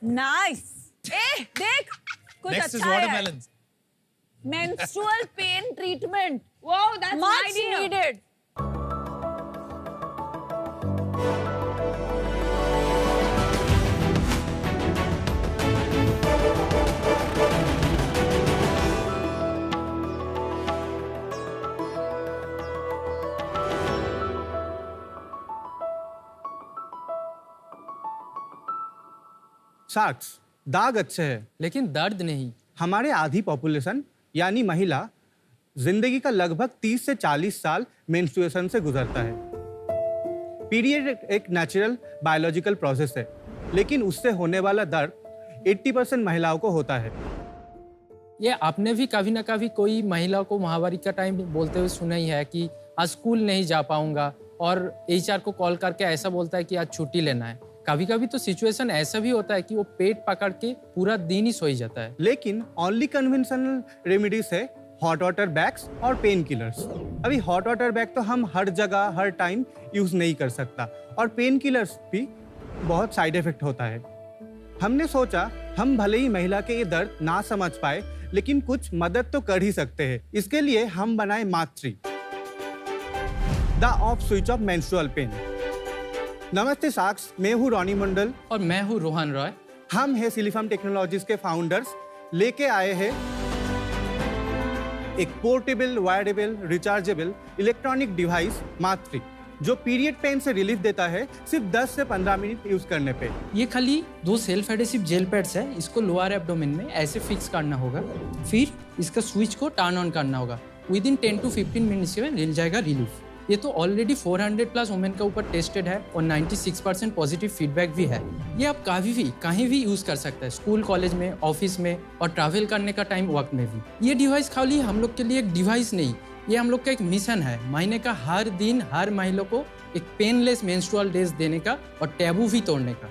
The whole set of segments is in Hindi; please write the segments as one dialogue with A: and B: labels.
A: नाइस। देख कुछ
B: Next
A: अच्छा
B: is
A: है।
B: watermelons.
A: Menstrual pain treatment.
C: Wow, that's
A: Much
C: my idea.
A: needed.
D: Socks दाग अच्छे हैं,
E: लेकिन दर्द नहीं।
D: हमारे आधी पॉपुलेशन यानी महिला जिंदगी का लगभग 30 से 40 साल मेंस्ट्रुएशन से गुजरता है। पीरियड एक नेचुरल बायोलॉजिकल प्रोसेस है, लेकिन उससे होने वाला दर्द 80% महिलाओं को होता है।
E: ये आपने भी कभी ना कभी कोई महिला को माहवारी का टाइम बोलते हुए सुना ही है कि आज स्कूल नहीं जा पाऊंगा, और एचआर को कॉल करके ऐसा बोलता है कि आज छुट्टी लेना है। कभी कभी तो सिचुएशन ऐसा भी होता है कि वो पेट पकड़ के पूरा दिन ही सोई जाता है।
D: लेकिन ओनली कन्वेंशनल रेमेडीज है हॉट वाटर बैग्स और पेन किलर्स। अभी हॉट वाटर बैग तो हम हर जगह हर टाइम यूज नहीं कर सकता, और पेन किलर्स भी बहुत साइड इफेक्ट होता है। हमने सोचा हम भले ही महिला के ये दर्द ना समझ पाए, लेकिन कुछ मदद तो कर ही सकते हैं। इसके लिए हम बनाए मातृ, the off switch off menstrual pain. नमस्ते साक्स, मैं हूँ रॉनी मंडल
E: और मैं हूँ रोहन रॉय।
D: हम है सिलिफम टेक्नोलॉजीज के फाउंडर्स। लेके आए हैं एक पोर्टेबल, वायरेबल, रिचार्जेबल इलेक्ट्रॉनिक डिवाइस मातृ, जो पीरियड पेन से रिलीफ देता है सिर्फ 10 से 15 मिनट यूज करने पे।
E: ये खाली 2 सेल्फ एडेसिव जेल पैड्स है। इसको लोअर एब्डोमेन में ऐसे फिक्स करना होगा, फिर इसका स्विच को टर्न ऑन करना होगा। विद इन 10 to 15 मिनट्स में मिल जाएगा रिलीफ। ये तो ऑलरेडी 400 प्लस वुमेन के ऊपर टेस्टेड है और 96% पॉजिटिव फीडबैक भी है। ये आप कहीं भी यूज कर सकते हैं, स्कूल, कॉलेज में, ऑफिस में, और ट्रैवल करने का टाइम वक्त में भी। ये डिवाइस खाली हम लोग के लिए एक डिवाइस नहीं, ये हम लोग का एक मिशन है, महीने का हर दिन हर महिला को एक पेनलेस मेंस्ट्रुअल डेज देने का और टैबू भी तोड़ने का।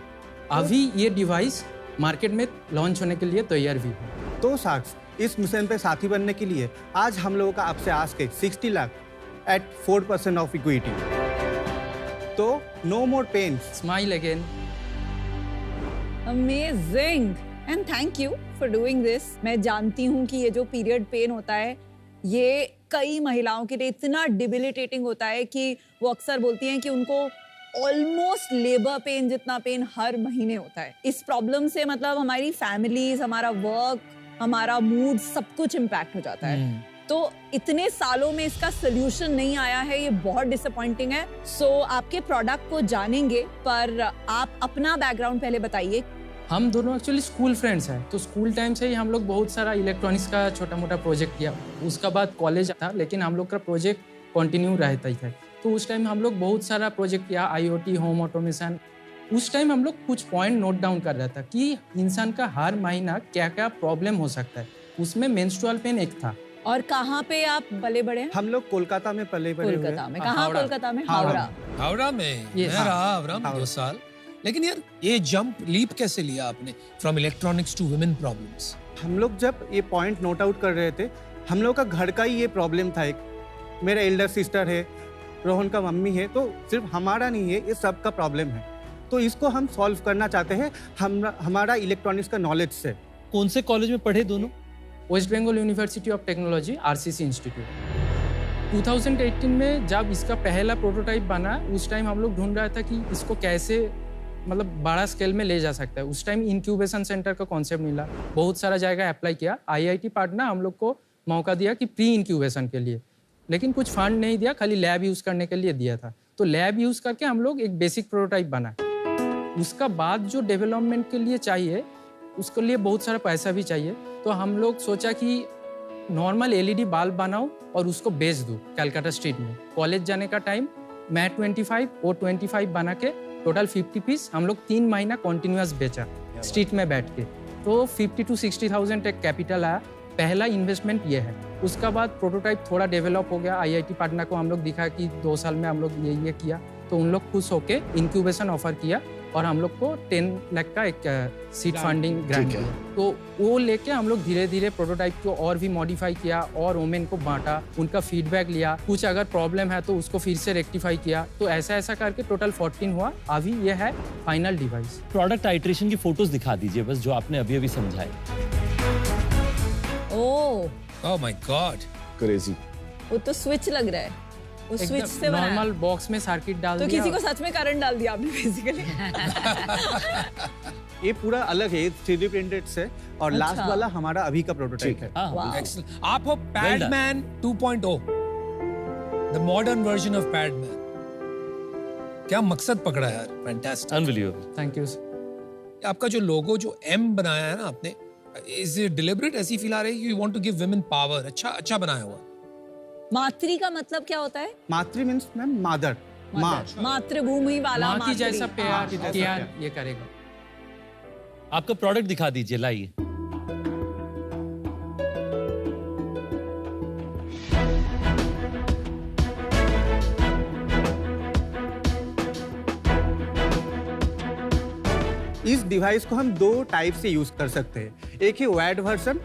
E: अभी ये डिवाइस मार्केट में लॉन्च होने के लिए तैयार भी है।
D: तो साक्स, इस मिशन पे साथी बनने के लिए आज हम लोगों का आपसे आस्क है 60 लाख at 4% of equity. तो no more pains.
E: Smile again.
A: Amazing and thank you for doing this. मैं जानती हूँ कि ये जो पीरियड पेन होता है, ये कई महिलाओं के लिए इतना डिबिलिटेटिंग होता है कि वो अक्सर बोलती हैं कि उनको ऑलमोस्ट लेबर पेन जितना पेन हर महीने होता है। इस प्रॉब्लम से मतलब हमारी फैमिलीज, हमारा वर्क, हमारा मूड, सब कुछ इम्पैक्ट हो जाता है। तो इतने सालों में इसका सोल्यूशन नहीं आया है, ये बहुत डिसअपॉइंटिंग है। सो आपके प्रोडक्ट को जानेंगे, पर आप अपना बैकग्राउंड पहले बताइए।
E: हम दोनों एक्चुअली स्कूल फ्रेंड्स हैं, तो स्कूल टाइम से ही हम लोग बहुत सारा इलेक्ट्रॉनिक्स का छोटा मोटा प्रोजेक्ट किया। उसका बाद कॉलेज था, लेकिन हम लोग का प्रोजेक्ट कंटिन्यू रहता ही था। तो उस टाइम हम लोग बहुत सारा प्रोजेक्ट किया, IoT, होम ऑटोमेशन। उस टाइम हम लोग कुछ पॉइंट नोट डाउन कर रहा था कि इंसान का हर महीना क्या क्या प्रॉब्लम हो सकता है। उसमें मेंस्ट्रुअल पेन एक था।
A: और कहाँ पे आप पले बड़े हैं?
D: हम लोग कोलकाता में पले बड़े हुए।
A: कोलकाता में? कहाँ कोलकाता में?
B: हावड़ा में मैं रहा हावड़ा में 2 साल। लेकिन यार ये जंप लीप कैसे लिया आपने from electronics to women problems?
D: हम लोग जब ये पॉइंट नोट आउट कर रहे थे, हम लोग का घर का ही ये प्रॉब्लम था। एक मेरा एल्डर सिस्टर है, रोहन का मम्मी है, तो सिर्फ हमारा नहीं है, ये सब का प्रॉब्लम है। तो इसको हम सॉल्व करना चाहते हैं हमारा इलेक्ट्रॉनिक्स का नॉलेज से।
F: कौन से कॉलेज में पढ़े दोनों?
E: West Bengal University of Technology, RCC institute. 2018 में जब इसका पहला प्रोटोटाइप बना, उस टाइम हम लोग ढूंढ रहा था कि इसको कैसे मतलब बड़ा स्केल में ले जा सकता है। उस टाइम इंक्यूबेशन सेंटर का कॉन्सेप्ट मिला, बहुत सारा जगह अप्लाई किया। IIT पाटना हम लोग को मौका दिया कि प्री इंक्यूबेशन के लिए, लेकिन कुछ फंड नहीं दिया, खाली लैब यूज़ करने के लिए दिया था। तो लैब यूज़ करके हम लोग एक बेसिक प्रोटोटाइप बना। उसका बाद जो डेवलपमेंट के लिए चाहिए, उसके लिए बहुत सारा पैसा भी चाहिए। तो हम लोग सोचा कि नॉर्मल LED बल्ब बनाओ और उसको बेच दूँ कलकत्ता स्ट्रीट में। कॉलेज जाने का टाइम मैं 25 और 25 बना के टोटल 50 पीस हम लोग 3 महीना कॉन्टिन्यूस बेचा स्ट्रीट में बैठ के। तो 50 to 60,000 एक कैपिटल आया। पहला इन्वेस्टमेंट ये है। उसका बाद प्रोटोटाइप थोड़ा डेवलप हो गया। IIT पाटना को हम लोग दिखा कि 2 साल में हम लोग ये किया, तो उन लोग खुश होके इंक्यूबेशन ऑफर किया और हम लोग को 10 लाख का एक सीड फंडिंग ग्रांट
C: ठीक है।
E: दिया। तो वो लेके हम लोग धीरे धीरे प्रोटोटाइप को और भी मॉडिफाई किया और वोमेन को बांटा, उनका फीडबैक लिया, कुछ अगर प्रॉब्लम है तो उसको फिर से रेक्टिफाई किया। तो ऐसा ऐसा करके टोटल 14 हुआ। अभी ये है फाइनल डिवाइस।
F: प्रोडक्ट आइट्रेशन की फोटोज दिखा दीजिए बस, जो आपने अभी अभी समझाए।
B: Oh my God,
C: crazy.
A: वो तो स्विच लग रहा है, वो स्विच से बनाया।
E: नॉर्मल बॉक्स में सर्किट डाल
A: तो
E: दिया।
A: किसी को सच में करंट डाल दिया आपने बेसिकली।
D: ये पूरा अलग है, 3D प्रिंटेड से, और लास्ट वाला हमारा अभी का प्रोटोटाइप है।
B: एक्सीलेंट। आप हो Padman 2.0, the modern version of Padman. क्या मकसद पकड़ा यार, फैंटास्टिक,
F: अनबिलीवेबल।
E: Thank you.
B: आपका जो लोगो जो M बनाया है ना आपने, इज इट डिलिबरेट? ऐसी फील आ रही है you want to give women power. अच्छा बनाया हुआ।
A: मातृ का मतलब क्या होता है?
D: मातृ मीन्स मैम मादर, माँ।
A: मातृभूमि वाला
E: माँ की
A: मातृ।
E: जैसा प्यार
D: की जैसा
E: किया
D: प्यार।
E: ये करेगा।
F: आपका प्रोडक्ट दिखा दीजिए, लाइए।
D: इस डिवाइस को हम 2 टाइप से यूज कर सकते हैं, एक है वायर्ड वर्जन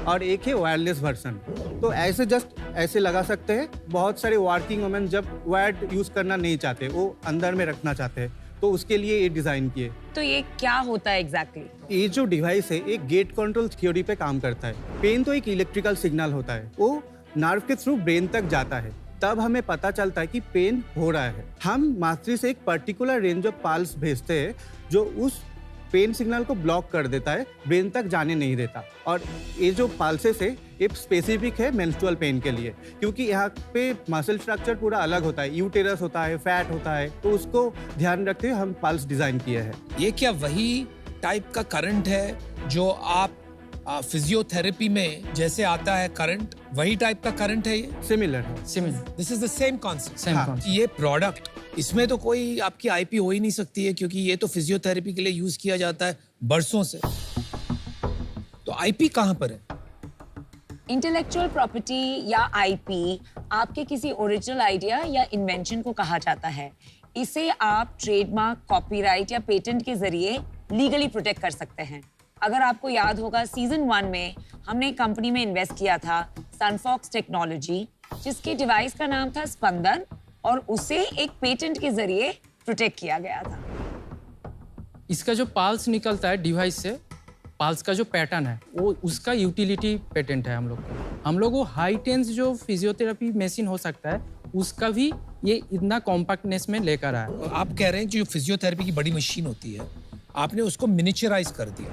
D: और एक है वायरलेस वर्जन। तो ऐसे जस्ट ऐसे लगा सकते हैं। बहुत सारे वर्किंग वुमेन जब वायर्ड यूज करना नहीं चाहते, वो अंदर में रखना चाहते हैं, तो उसके लिए ये डिजाइन किए।
A: तो ये क्या होता है एग्जैक्टली?
D: ये जो डिवाइस है एक गेट कंट्रोल थ्योरी पे काम करता है। पेन तो एक इलेक्ट्रिकल सिग्नल होता है, वो नर्व के थ्रू ब्रेन तक जाता है, तब हमें पता चलता है कि पेन हो रहा है। हम मातृ से एक पर्टिकुलर रेंज ऑफ पल्स भेजते हैं जो उस पेन सिग्नल को ब्लॉक कर देता है, ब्रेन तक जाने नहीं देता। और ये जो पल्सेस है ये स्पेसिफिक है मेंस्ट्रुअल पेन के लिए, क्योंकि यहाँ पे मसल स्ट्रक्चर पूरा अलग होता है, यूटेरस होता है, फैट होता है, तो उसको ध्यान रखते हुए हम पल्स डिजाइन किए हैं।
B: ये क्या वही टाइप का करंट है जो आप फिजियोथेरेपी में जैसे आता है करंट, वही टाइप का करंट है ये?
D: सिमिलर है।
E: Similar
B: this is the same concept.
E: Same concept.
B: ये प्रोडक्ट, इसमें तो कोई आपकी आईपी हो ही नहीं सकती है, क्योंकि ये तो फिजियोथेरेपी के लिए यूज किया जाता है बरसों से। तो आईपी कहाँ पर है?
G: इंटेलेक्चुअल प्रॉपर्टी या आईपी आपके किसी ओरिजिनल आइडिया या इन्वेंशन को कहा जाता है। इसे आप ट्रेडमार्क, कॉपीराइट या पेटेंट के जरिए लीगली प्रोटेक्ट कर सकते हैं। अगर आपको याद होगा, सीजन 1 में हमने एक कंपनी में इन्वेस्ट किया था, सनफॉक्स टेक्नोलॉजी, जिसके डिवाइस का नाम था स्पंदन, और उसे एक पेटेंट के जरिए प्रोटेक्ट किया गया था।
E: इसका जो पल्स निकलता है डिवाइस से, पल्स का जो पैटर्न है वो उसका यूटिलिटी पेटेंट है हम लोग को। हम लोग वो हाई टेंस जो फिजियोथेरेपी मशीन हो सकता है उसका भी ये इतना कॉम्पैक्टनेस में लेकर आया।
B: और आप कह रहे हैं कि जो फिजियोथेरेपी की बड़ी मशीन होती है, आपने उसको मिनिचराइज कर दिया।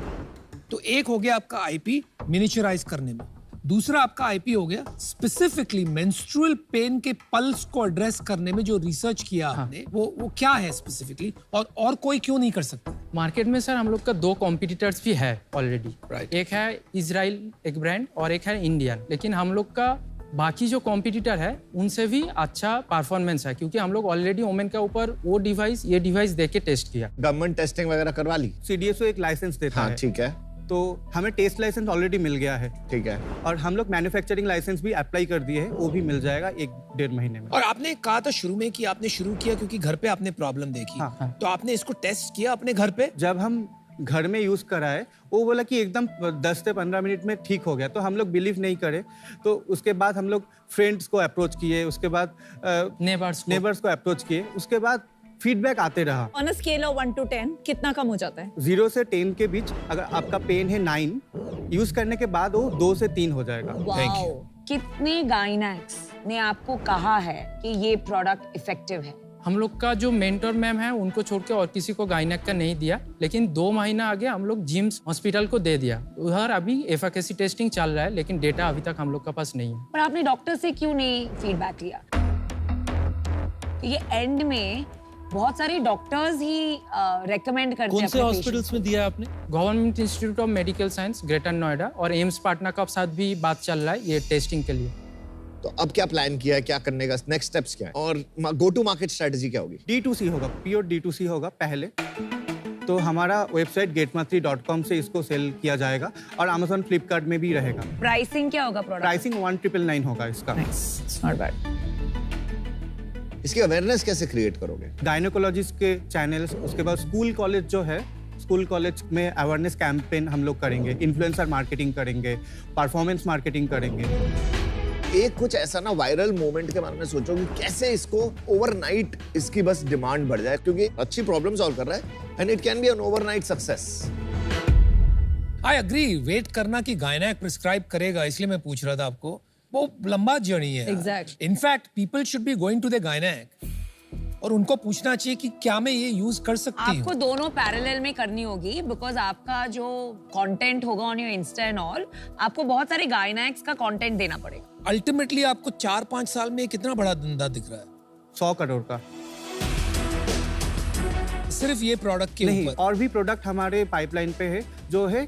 B: तो एक हो गया आपका आईपी मिनिचराइज करने में, दूसरा आपका आईपी हो गया स्पेसिफिकली मेंस्ट्रुअल पेन के पल्स को एड्रेस करने में जो रिसर्च किया आपने, वो क्या है स्पेसिफिकली, और कोई क्यों नहीं कर सकता?
E: मार्केट में सर हम लोग का 2 कॉम्पिटिटर्स भी है ऑलरेडी।
B: Right.
E: एक है इजराइल एक ब्रांड और एक है इंडियन। लेकिन हम लोग का बाकी जो कॉम्पिटिटर है उनसे भी अच्छा परफॉर्मेंस है, क्योंकि हम लोग ऑलरेडी वोमेन के ऊपर वो डिवाइस ये डिवाइस देके टेस्ट किया।
C: गवर्नमेंट टेस्टिंग वगैरह करवा ली?
D: CDSO एक लाइसेंस देता
C: हाँ
D: है,
C: ठीक है,
D: तो हमें टेस्ट लाइसेंस ऑलरेडी मिल गया है,
C: ठीक है।
D: और हम लोग मैन्युफैक्चरिंग लाइसेंस भी अप्लाई कर दिए हैं, वो भी मिल जाएगा 1-1.5 महीने में।
B: और आपने कहा था शुरू में कि आपने शुरू किया क्योंकि घर पे आपने प्रॉब्लम देखी।
D: हाँ।
B: तो आपने इसको टेस्ट किया अपने घर पे?
D: जब हम घर में यूज कराए, वो बोला कि एकदम 10 से 15 मिनट में ठीक हो गया, तो हम लोग बिलीव नहीं करे। तो उसके बाद हम लोग फ्रेंड्स को अप्रोच किए, उसके बाद नेबर्स को अप्रोच किए, उसके बाद फीडबैक आते रहा।
A: On a scale of 1 to 10 कितना कम हो जाता है?
D: 0 से 10 के बीच अगर आपका पेन है 9, यूज करने के बाद वो 2 से 3 हो जाएगा।
B: Thank you.
G: कितने गाइनेक्स ने आपको कहा है कि ये प्रोडक्ट इफेक्टिव है?
E: हम लोग का जो मेंटर मैम है उनको छोड़ के और किसी को गायनेक का नहीं दिया, लेकिन 2 महीना आगे हम लोग जिम्स हॉस्पिटल को दे दिया। उधर अभी एफिकेसी टेस्टिंग चल रहा है, लेकिन डेटा अभी तक हम लोग के पास नहीं है।
G: पर आपने डॉक्टर से क्यों नहीं फीडबैक लिया? ये एंड में बहुत सारे डॉक्टर्स ही रेकमेंड करते हैं।
F: कौन से हॉस्पिटल्स में दिया आपने?
E: Government institute of medical science greater Noida और एम्स पाटना का साथ भी बात चल रहा है ये टेस्टिंग के लिए।
C: तो अब क्या प्लान किया है, क्या करने का नेक्स्ट स्टेप्स क्या है, और गो टू मार्केट स्ट्रेटजी क्या होगी?
D: D2C होगा, प्योर D2C होगा पहले। तो हमारा वेबसाइट getmatri.com से इसको सेल किया जाएगा, और Amazon, Flipkart में भी रहेगा।
G: प्राइसिंग क्या होगा प्रोडक्ट?
D: प्राइसिंग 1999 होगा इसका।
G: It's not bad.
C: इसकी अवेयरनेस कैसे क्रिएट करोगे?
D: गायनेकोलॉजिस्ट के चैनल्स, उसके बाद स्कूल कॉलेज जो है, स्कूल कॉलेज में अवेयरनेस कैंपेन हम लोग करेंगे, इन्फ्लुएंसर मार्केटिंग करेंगे, परफॉर्मेंस मार्केटिंग करेंगे।
C: एक कुछ ऐसा ना वायरल मोमेंट के बारे में सोचो कि कैसे इसको ओवरनाइट इसकी बस डिमांड बढ़ जाए, क्योंकि अच्छी प्रॉब्लम सॉल्व कर रहा है and it can be an overnight success.
B: I agree, wait करना कि गायनेक प्रिस्क्राइब करेगा, इसलिए मैं पूछ रहा था आपको, वो लंबा जर्नी है।
A: Exactly.
B: In fact people should be going to the gynaec और उनको पूछना चाहिए कि क्या मैं ये यूज कर सकती हूँ।
G: आपको दोनों पैरेलल में करनी होगी, बिकॉज आपका जो कंटेंट होगा on your Insta and all, आपको बहुत सारे गायनेक्स का कंटेंट देना पड़ेगा।
B: अल्टीमेटली आपको 4-5 साल में कितना बड़ा धंधा दिख रहा है?
D: 100 करोड़ का।
B: सिर्फ ये प्रोडक्ट के
D: नहीं,
B: ऊपर?
D: और भी प्रोडक्ट हमारे पाइपलाइन पे है, जो है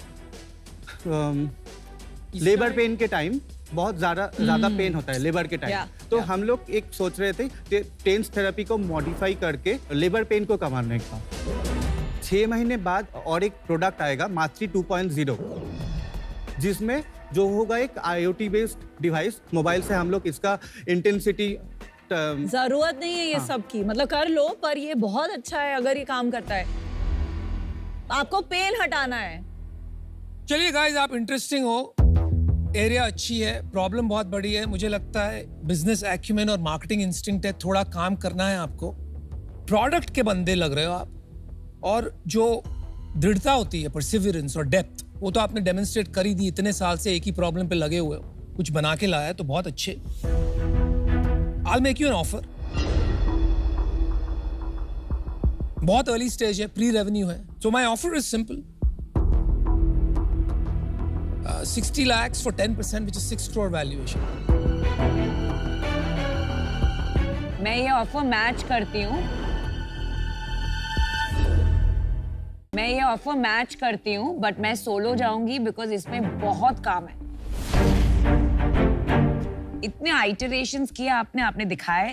D: लेबर पेन के टाइम बहुत ज्यादा पेन होता है लेबर के टाइम। तो हम लोग एक सोच रहे थे टेंस थेरेपी को मॉडिफाई करके लेबर पेन को कमाने का। 6 महीने बाद और एक प्रोडक्ट आएगा, मातृ 2.0, जिसमें जो होगा एक IoT बेस्ड डिवाइस। मोबाइल से हम लोग इसका इंटेंसिटी,
A: जरूरत नहीं है ये सब की, मतलब कर लो, पर ये बहुत अच्छा है अगर ये काम करता है। आपको पेन हटाना है।
B: चलिए गाइस, आप इंटरेस्टिंग हो, एरिया अच्छी है, प्रॉब्लम बहुत बड़ी है, मुझे लगता है बिजनेस एक्यूमेन और मार्केटिंग इंस्टिंक्ट है, थोड़ा काम करना है आपको। प्रोडक्ट के बंदे लग रहे हो आप, और जो दृढ़ता होती है, परसिवियरेंस और डेप्थ, वो तो आपने डेमोन्स्ट्रेट कर ही दी। इतने साल से एक ही प्रॉब्लम पे लगे हुए हो, कुछ बना के लाया है तो बहुत अच्छे। I'll make you an offer। बहुत अर्ली स्टेज है, प्री रेवेन्यू है, so my offer is simple। 60 lakhs for 10%, which is 6 crore valuation।
G: मैं ये ऑफर मैच करती हूँ, बट मैं सोलो जाऊंगी बिकॉज इसमें बहुत काम है। इतने आइटरेशंस किए आपने दिखाए।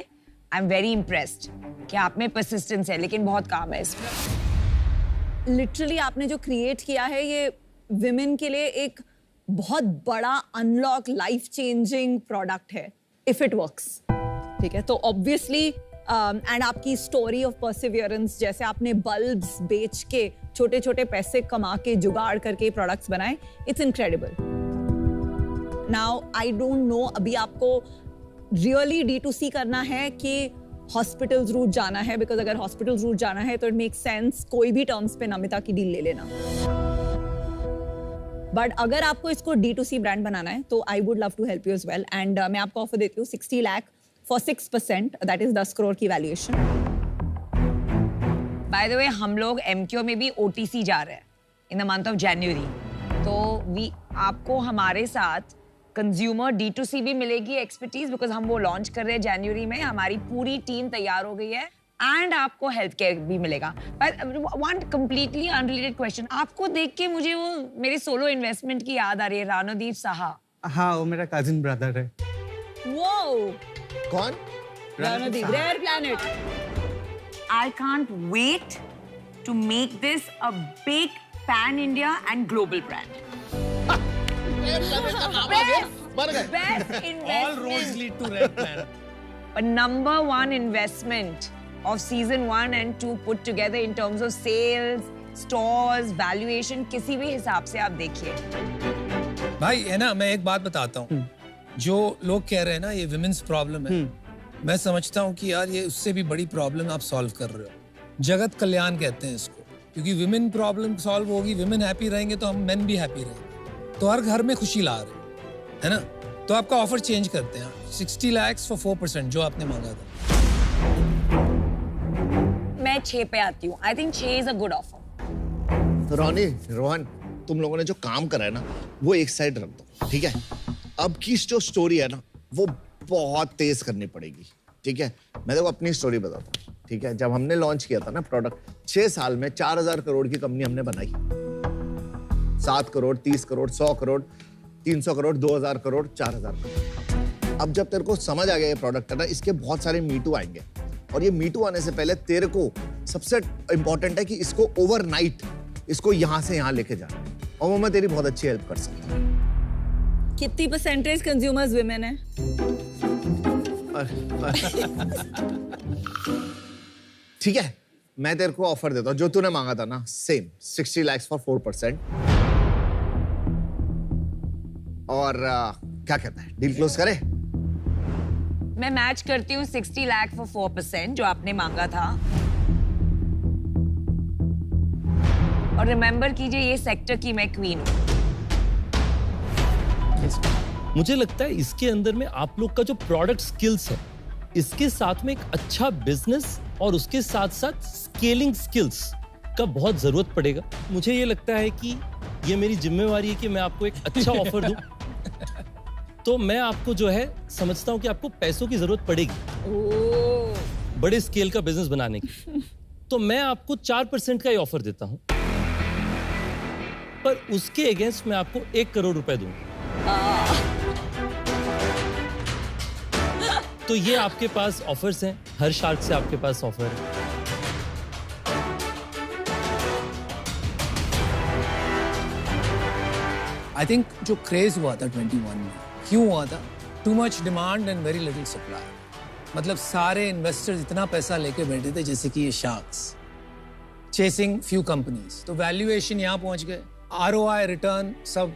G: आई एम वेरी इम्प्रेस्ड कि आप में परसिस्टेंस है, लेकिन बहुत काम है इसमें।
A: लिटरली आपने जो क्रिएट किया है, ये विमेन के लिए एक बहुत बड़ा अनलॉक लाइफ चेंजिंग प्रोडक्ट है, इफ इट वर्क्स। ठीक है, तो ऑब्वियसली एंड आपकी स्टोरी ऑफ परसिवियरेंस, जैसे आपने बल्ब्स बेच के छोटे छोटे पैसे कमा के जुगाड़ करके प्रोडक्ट्स बनाए, it's incredible. Now I don't know, अभी आपको रियली D2C करना है कि हॉस्पिटल्स रूट जाना है? बिकॉज अगर हॉस्पिटल्स रूट जाना है तो इट मेक सेंस कोई भी टर्म्स पे नमिता की डील ले लेना। बट अगर आपको इसको D2C ब्रांड बनाना है तो I would love to help you as well. And मैं आपको ऑफर देती हूँ 60 lakh for 6%, that is 10 crore की वैल्यूएशन।
G: बाय द वे, हम लोग MQ में भी OTC जा रहे हैं in the month of January, तो आपको हमारे साथ कंज्यूमर D2C भी मिलेगी एक्सपर्टीज, बिकॉज हम वो लॉन्च कर रहे हैं जनवरी में। हमारी पूरी टीम तैयार हो गई है, एंड आपको हेल्थ केयर भी मिलेगा। But one completely unrelated question, आपको देख के मुझे वो मेरे सोलो इन्वेस्टमेंट की याद आ रही है, रानोदीप साहा।
D: हाँ, वो मेरा कजिन ब्रदर है।
A: वो
C: कौन?
A: Ranodeep, rare planet.
G: I can't wait to make this a big pan-India and global brand. Best investment.
B: All roads lead to Red Planet।
G: But number one investment of season 1 and 2 put together in terms of sales, stores, valuation, किसी भी हिसाब से आप देखिए।
B: भाई है ना, मैं एक बात बताता हूँ, जो लोग कह रहे हैं ना ये विमेन्स प्रॉब्लम है, मैं समझता हूँ कि यार ये उससे भी बड़ी प्रॉब्लम आप सॉल्व कर रहे हो। जगत कल्याण कहते हैं इसको, क्योंकि विमेन प्रॉब्लम सॉल्व होगी, विमेन हैप्पी रहेंगे तो हम मेन भी हैप्पी रहेंगे, तो हर घर में खुशी ला रहे है ना। तो आपका ऑफर चेंज करते हैं, 60 lakhs for 4%, जो आपने मांगा था।
G: मैं 6 पे आती हूँ। I think 6 is a good offer।
C: रोनी, रोहन, तुम लोगों ने जो काम करा है ना, वो एक साइड रख दो, ठीक है? अब की जो स्टोरी है ना, वो बहुत तेज करनी पड़ेगी, ठीक है? मैं देखो अपनी स्टोरी बताता हूँ, ठीक है? जब हमने लॉन्च किया था ना प्रोडक्ट, 6 साल में 4000 करोड़ की कंपनी हमने बनाई। 7 करोड़, 30 करोड़, 100 करोड़, 300 करोड़, 2000 करोड़, 4000 करोड़। अब जब तेरे को समझ आ गया ये प्रोडक्ट है ना, इसके बहुत सारे मीटू आएंगे, और ये मीटू आने से पहले तेरे को सबसे इंपॉर्टेंट है कि इसको ओवरनाइट इसको यहाँ से यहाँ लेके जाना, और वो मैं तेरी बहुत अच्छी हेल्प कर सकता हूँ।
A: कितनी परसेंटेज कंज्यूमर्स विमेन है?
C: ठीक है, मैं तेरे को ऑफर देता हूँ जो तूने मांगा था ना, सेम 60 lakhs फॉर 4%। और क्या कहता है, डील क्लोज करे?
G: मैं मैच करती हूँ 60 लाख फॉर 4% जो आपने मांगा था। और रिमेंबर कीजिए ये सेक्टर की मैं क्वीन हूँ।
F: मुझे लगता है इसके अंदर में आप लोग का जो प्रोडक्ट स्किल्स है, इसके साथ में एक अच्छा बिजनेस और उसके साथ साथ स्केलिंग स्किल्स का बहुत जरूरत पड़ेगा। मुझे ये लगता है कि ये मेरी जिम्मेवारी है कि मैं आपको एक अच्छा ऑफर दूं। तो मैं आपको जो है समझता हूं कि आपको पैसों की जरूरत पड़ेगी बड़े स्केल का बिजनेस बनाने की। तो मैं आपको 4% का ही ऑफर देता हूं, पर उसके अगेंस्ट मैं आपको 1 करोड़ रुपए दूंगा। तो ये आपके पास ऑफर्स हैं, हर शार्क से आपके पास ऑफर है।
B: आई थिंक जो क्रेज हुआ था 21 में, क्यों हुआ था? Too much demand and very little supply. मतलब सारे इन्वेस्टर्स इतना पैसा लेके बैठे थे जैसे कि ये शार्क्स चेसिंग फ्यू कंपनीज, तो वैल्यूएशन यहाँ पहुंच गए, ROI रिटर्न सब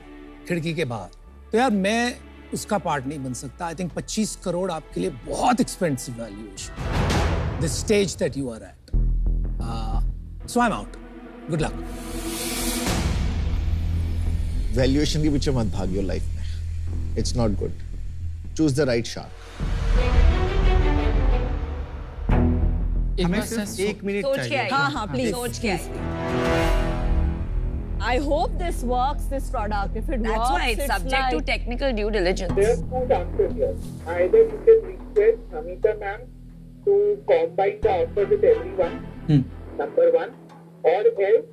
B: खिड़की के बाहर। तो यार मैं उसका पार्ट नहीं बन सकता। आई थिंक 25 करोड़ आपके लिए बहुत expensive valuation, the stage that you are at. So I am out, good luck.
C: Valuation के पीछे मत भागियो लाइफ में, it's not good. Choose the right shark.
D: हमें सिर्फ 1 मिनट
G: सोच के
D: चाहिए।
G: आइए।
A: हाँ, please,
G: सोच के आइए।
A: I hope this works, this product. If it
G: That's
A: works,
G: why it's subject
A: like...
G: to technical due diligence.
H: There are two chances here. Either you can request Namita ma'am to combine the offer with everyone, number one, or else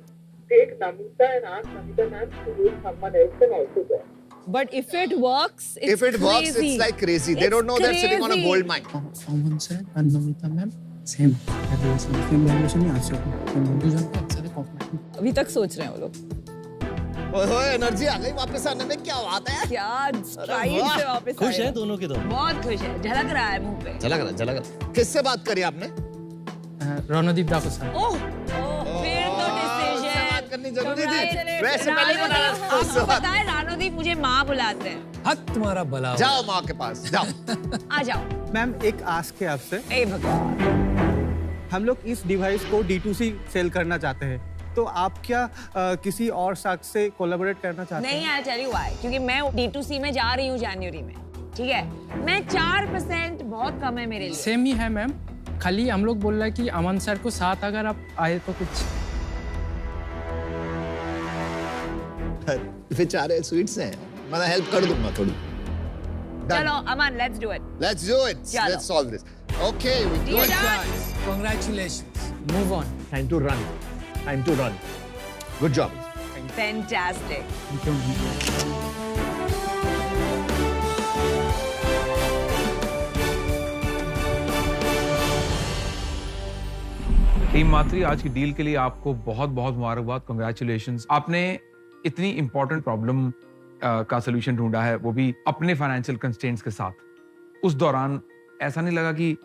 H: take Namita and ask Namita ma'am to use someone else and also join.
A: But if it works, it's
C: If it works,
A: crazy.
C: it's like crazy. They don't know they're sitting on a gold mine.
E: Someone said, and Namita ma'am, same valuation ही आज
A: अभी तक सोच रहे हैं वो लोग।
C: ओए एनर्जी आ गई वापस आने में, क्या बात है?
A: क्या स्ट्राइड से वापस
F: खुश
A: आए।
F: हैं दोनों के दोनों?
G: बहुत खुश है, झलक रहा है मुंह पे।
C: झलक रहा। किससे बात करी आपने?
E: रणदीप दा को सर।
G: ओह, फिर तो डिसीजन
C: बात करनी जरूरी थी।
G: Congratulations.
C: वैसे पहले बता रहा था
G: आपको
C: उससे बात।
G: पता है रानोदीप मुझे माँ बुलाते हैं।
B: हक तुम्हारा भला हो।
C: जाओ माँ के पास जाओ।
G: आ जाओ।
D: मैम एक आस्क है आपसे,
G: ए भगवान।
D: हम लोग इस डिवाइस को D2C सेल करना चाहते हैं, तो आप क्या किसी और शार्क से कोलैबोरेट करना चाहते हैं?
G: नहीं, आई टेल यू व्हाई, क्योंकि मैं D2C में जा रही हूँ जनवरी में, ठीक है? मैं 4% बहुत कम है मेरे लिए।
E: सेम ही है मैम, खाली हम लोग बोल रहे हैं कि अमन सर को साथ अगर आप आए तो कुछ
C: बेचारे स्वीट्स हैं, मैं हेल्प कर दूंगा थोड़ी।
G: चलो Aman, let's do it.
C: Let's do it.
G: चलो।
C: Let's solve this. Okay, we do
G: Dear
C: it.
G: Dad.
B: Congratulations.
E: Move on.
C: Time to run. Good job.
G: Fantastic.
I: Team मात्री, आज की डील के लिए आपको बहुत बहुत मुबारकबाद, कांग्रेचुलेशंस। आपने इतनी इंपॉर्टेंट प्रॉब्लम का सोल्यूशन ढूंढा है, वो भी अपने फाइनेंशियल कंस्ट्रेंट्स के साथ। उस दौरान ऐसा नहीं लगा कि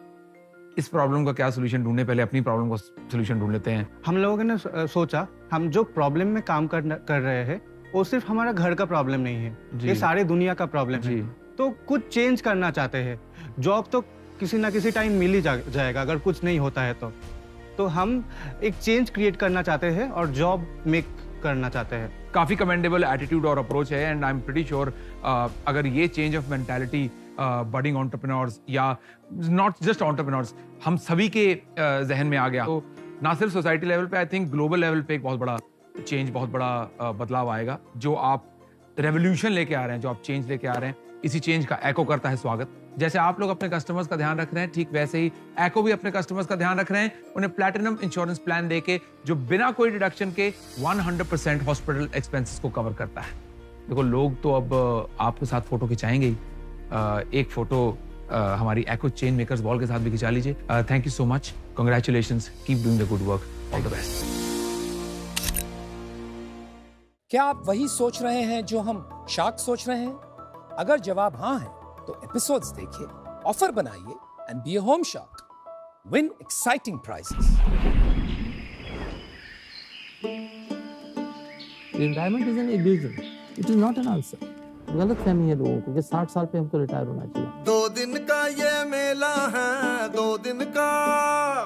I: इस प्रॉब्लम का क्या सोल्यूशन ढूंढने, पहले अपनी प्रॉब्लम का सोल्यूशन ढूंढ लेते हैं?
D: हम लोगों ने सोचा हम जो प्रॉब्लम में काम कर रहे हैं वो सिर्फ हमारा घर का प्रॉब्लम नहीं है, ये सारे दुनिया का प्रॉब्लम है। तो कुछ चेंज करना चाहते हैं। जॉब तो किसी ना किसी टाइम मिल ही जाएगा अगर कुछ नहीं होता है तो हम एक चेंज क्रिएट करना चाहते हैं और जॉब मेक करना चाहते हैं।
I: काफी कमेंडेबल एटीट्यूड और अप्रोच है, and I am pretty sure अगर ये change of mentality budding entrepreneurs या नॉट जस्ट एंटरप्रेन्योर्स, हम सभी के जहन में आ गया, तो ना सिर्फ सोसाइटी लेवल पे, आई थिंक ग्लोबल लेवल पे एक बहुत बड़ा चेंज, बहुत बड़ा बदलाव आएगा। जो आप रेवोल्यूशन लेके आ रहे हैं, जो आप चेंज लेके आ रहे हैं, इसी चेंज का एको करता है स्वागत। जैसे आप लोग अपने कस्टमर्स का ध्यान रख रहे हैं, ठीक वैसे ही एको भी अपने कस्टमर्स का ध्यान रख रहे हैं। उन्हें प्लैटिनम इंश्योरेंस प्लान देके जो बिना कोई डिडक्शन के 100% हॉस्पिटल एक्सपेंसेस को कवर करता है। देखो, लोग तो अब आपके साथ फोटो खिंचाएंगे ही, एक फोटो हमारी एको चेन मेकर्स बॉल के साथ भी खिंचा लीजिए। Thank you so much, congratulations, keep doing the good work, all the best.
B: क्या आप वही सोच रहे हैं जो हम शार्क सोच रहे हैं? अगर जवाब हाँ है तो एपिसोड्स देखिए, ऑफर बनाइए and be a home shark. Win exciting prizes.
J: Retirement is an illusion, it is not an answer. गलत फहमी है लोगों को कि 60 साल पे हमको रिटायर होना चाहिए।
K: 2 दिन का ये मेला है, 2 दिन का।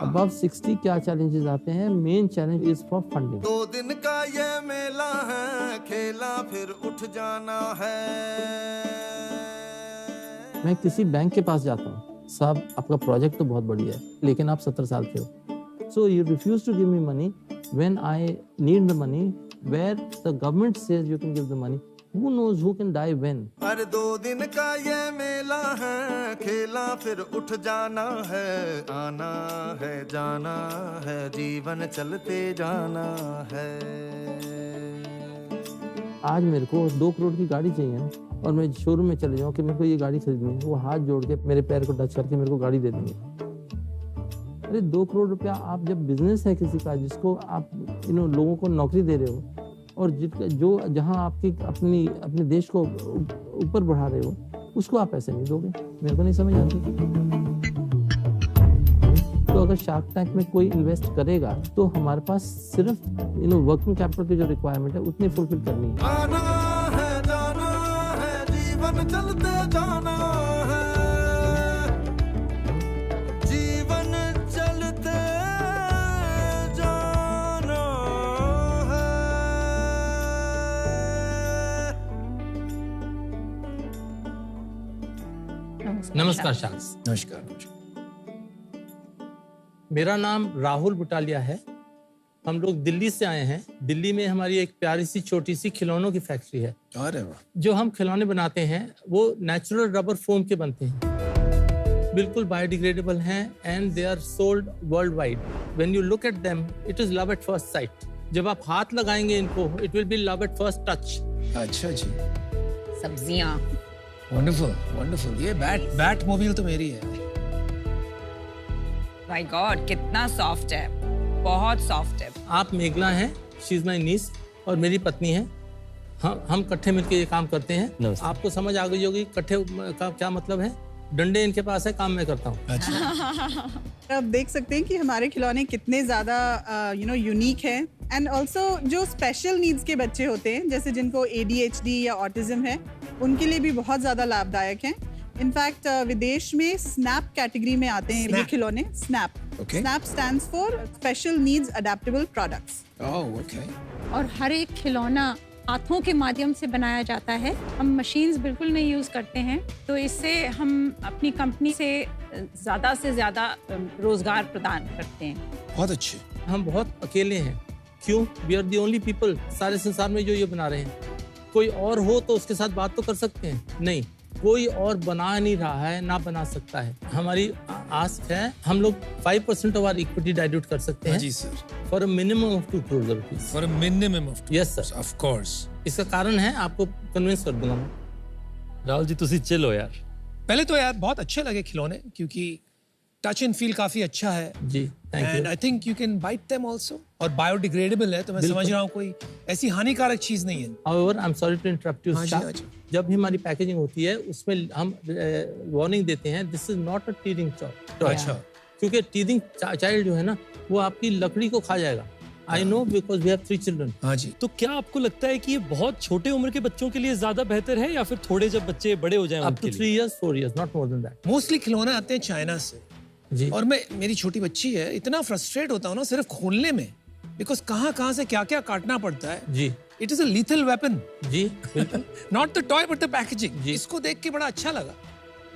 J: अबव 60 क्या चैलेंजेस आते हैं? Main challenge is for funding.
K: 2 दिन का ये मेला है, खेला फिर उठ जाना है।
J: मैं किसी बैंक के पास जाता हूँ, साहब आपका प्रोजेक्ट तो बहुत बढ़िया है, लेकिन आप 70 साल के हो, so you refuse to give me money when I need the money, where the government says you can give the money. Who knows who can die when?
K: अरे 2 दिन का ये मेला है, खेला फिर उठ जाना है। आना है जाना है, जीवन चलते जाना है।
J: आज मेरे को 2 करोड़ की गाड़ी चाहिए ना, और मैं शोरूम में चले जाऊँ कि मेरे को ये गाड़ी खरीदनी है, वो हाथ जोड़ के मेरे पैर को टच करके मेरे को गाड़ी दे देंगे। अरे 2 करोड़ रुपया आप जब बिजनेस है किसी का, जिसको आप लोगों को नौकरी दे रहे हो, और जो जहां आपकी अपने देश को ऊपर बढ़ा रहे हो, उसको आप पैसे नहीं दोगे। मेरे को नहीं समझ आती। तो अगर शार्क टैंक में कोई इन्वेस्ट करेगा तो हमारे पास सिर्फ वर्किंग कैपिटल की जो रिक्वायरमेंट है उतनी फुलफिल करनी है।
K: आना है जाना है, जीवन चलते जाना है। जीवन चलते जाना है।
J: नमस्कार शार्क्स।
B: नमस्कार।
J: मेरा नाम राहुल बुटालिया है। हम लोग दिल्ली से आए हैं। दिल्ली में हमारी एक प्यारी सी छोटी सी खिलौनों की फैक्ट्री है।
B: अरे वाह।
J: जो हम खिलौने बनाते हैं वो नेचुरल रबर फोम के बनते हैं, बिल्कुल बायोडिग्रेडेबल हैं, and they are sold world wide. When you look at them it is love at first sight. जब आप हाथ लगाएंगे इनको, it will be love at first touch.
B: अच्छा जी।
G: सब्जियां।
B: Wonderful wonderful. ये बैट मोबाइल तो मेरी है।
G: माय गॉड, कितना सॉफ्ट है, बहुत सॉफ्ट है।
J: आप मेघला हैं, शी इज माय नीस, और मेरी पत्नी है। हम इकट्ठे मिलकर ये काम करते हैं। आपको समझ आ गई होगी इकट्ठे का क्या मतलब है। डंडे इनके पास है, काम मैं करता हूँ।
L: अच्छा। आप देख सकते हैं कि हमारे खिलौने कितने ज़्यादा यूनिक हैं, एंड ऑल्सो जो स्पेशल नीड्स के बच्चे होते हैं, जैसे जिनको ADHD या ऑटिज्म है, उनके लिए भी बहुत ज़्यादा लाभदायक हैं। इनफैक्ट विदेश में स्नैप कैटेगरी में आते हैं ये खिलौने। Snap stands for special needs adaptable products.
M: और हर एक खिलौना हाथों के माध्यम से बनाया जाता है। हम मशीन्स बिल्कुल नहीं यूज़ करते हैं, तो इससे हम अपनी कंपनी से ज़्यादा रोजगार प्रदान करते हैं।
B: बहुत अच्छे।
J: हम बहुत अकेले हैं। क्यों? We are the only people सारे संसार में जो ये बना रहे हैं। कोई और हो तो उसके साथ बात तो कर सकते हैं, नहीं, कोई और बना नहीं रहा है, ना बना सकता है। हमारी आस्क है, हम लोग 5% ऑफ आवर इक्विटी डाइल्यूट कर सकते हैं
B: जी sir,
J: for a minimum of 2 crore rupees.
B: For a minimum of,
J: yes sir,
B: of course.
J: इसका कारण है, आपको कन्विंस कर दूंगा मैं।
F: राहुल जी तुसी चिल हो यार।
B: पहले तो यार बहुत अच्छे लगे खिलौने, क्योंकि टच एंड फील काफी अच्छा है
J: जी। Thank you.
B: And I think you can bite them also, और बायोडिग्रेडेबल है, तो मैं समझ रहा हूँ कोई ऐसी हानिकारक चीज नहीं है।
J: However, I'm sorry to interrupt you,
B: हाँ जी, हाँ जी।
J: जब भी हमारी पैकेजिंग होती है उसमें हम वार्निंग देते हैं, this is not a teething toy.
B: अच्छा।
J: क्योंकि टीथिंग चाइल्ड जो है ना, वो आपकी लकड़ी को खा जाएगा। I know, because we have 3 children.
B: हाँ जी।
F: तो क्या आपको लगता है कि ये बहुत छोटे उम्र के बच्चों के लिए ज्यादा बेहतर है, या फिर थोड़े जब बच्चे बड़े हो जाएं
J: अप
F: उनके
J: टू
F: लिए?
J: 3 years 4 years, not more than that।
B: Mostly खिलौने आते हैं चाइना से
J: जी।
B: और मेरी छोटी बच्ची है, इतना फ्रस्ट्रेट होता हूँ ना सिर्फ खोलने में, बिकॉज कहाँ से क्या क्या पड़ता है
J: जी।
B: It is a lethal weapon
J: जी, बिल्कुल।
B: Not the toy but the packaging. इसको देख के बड़ा अच्छा लगा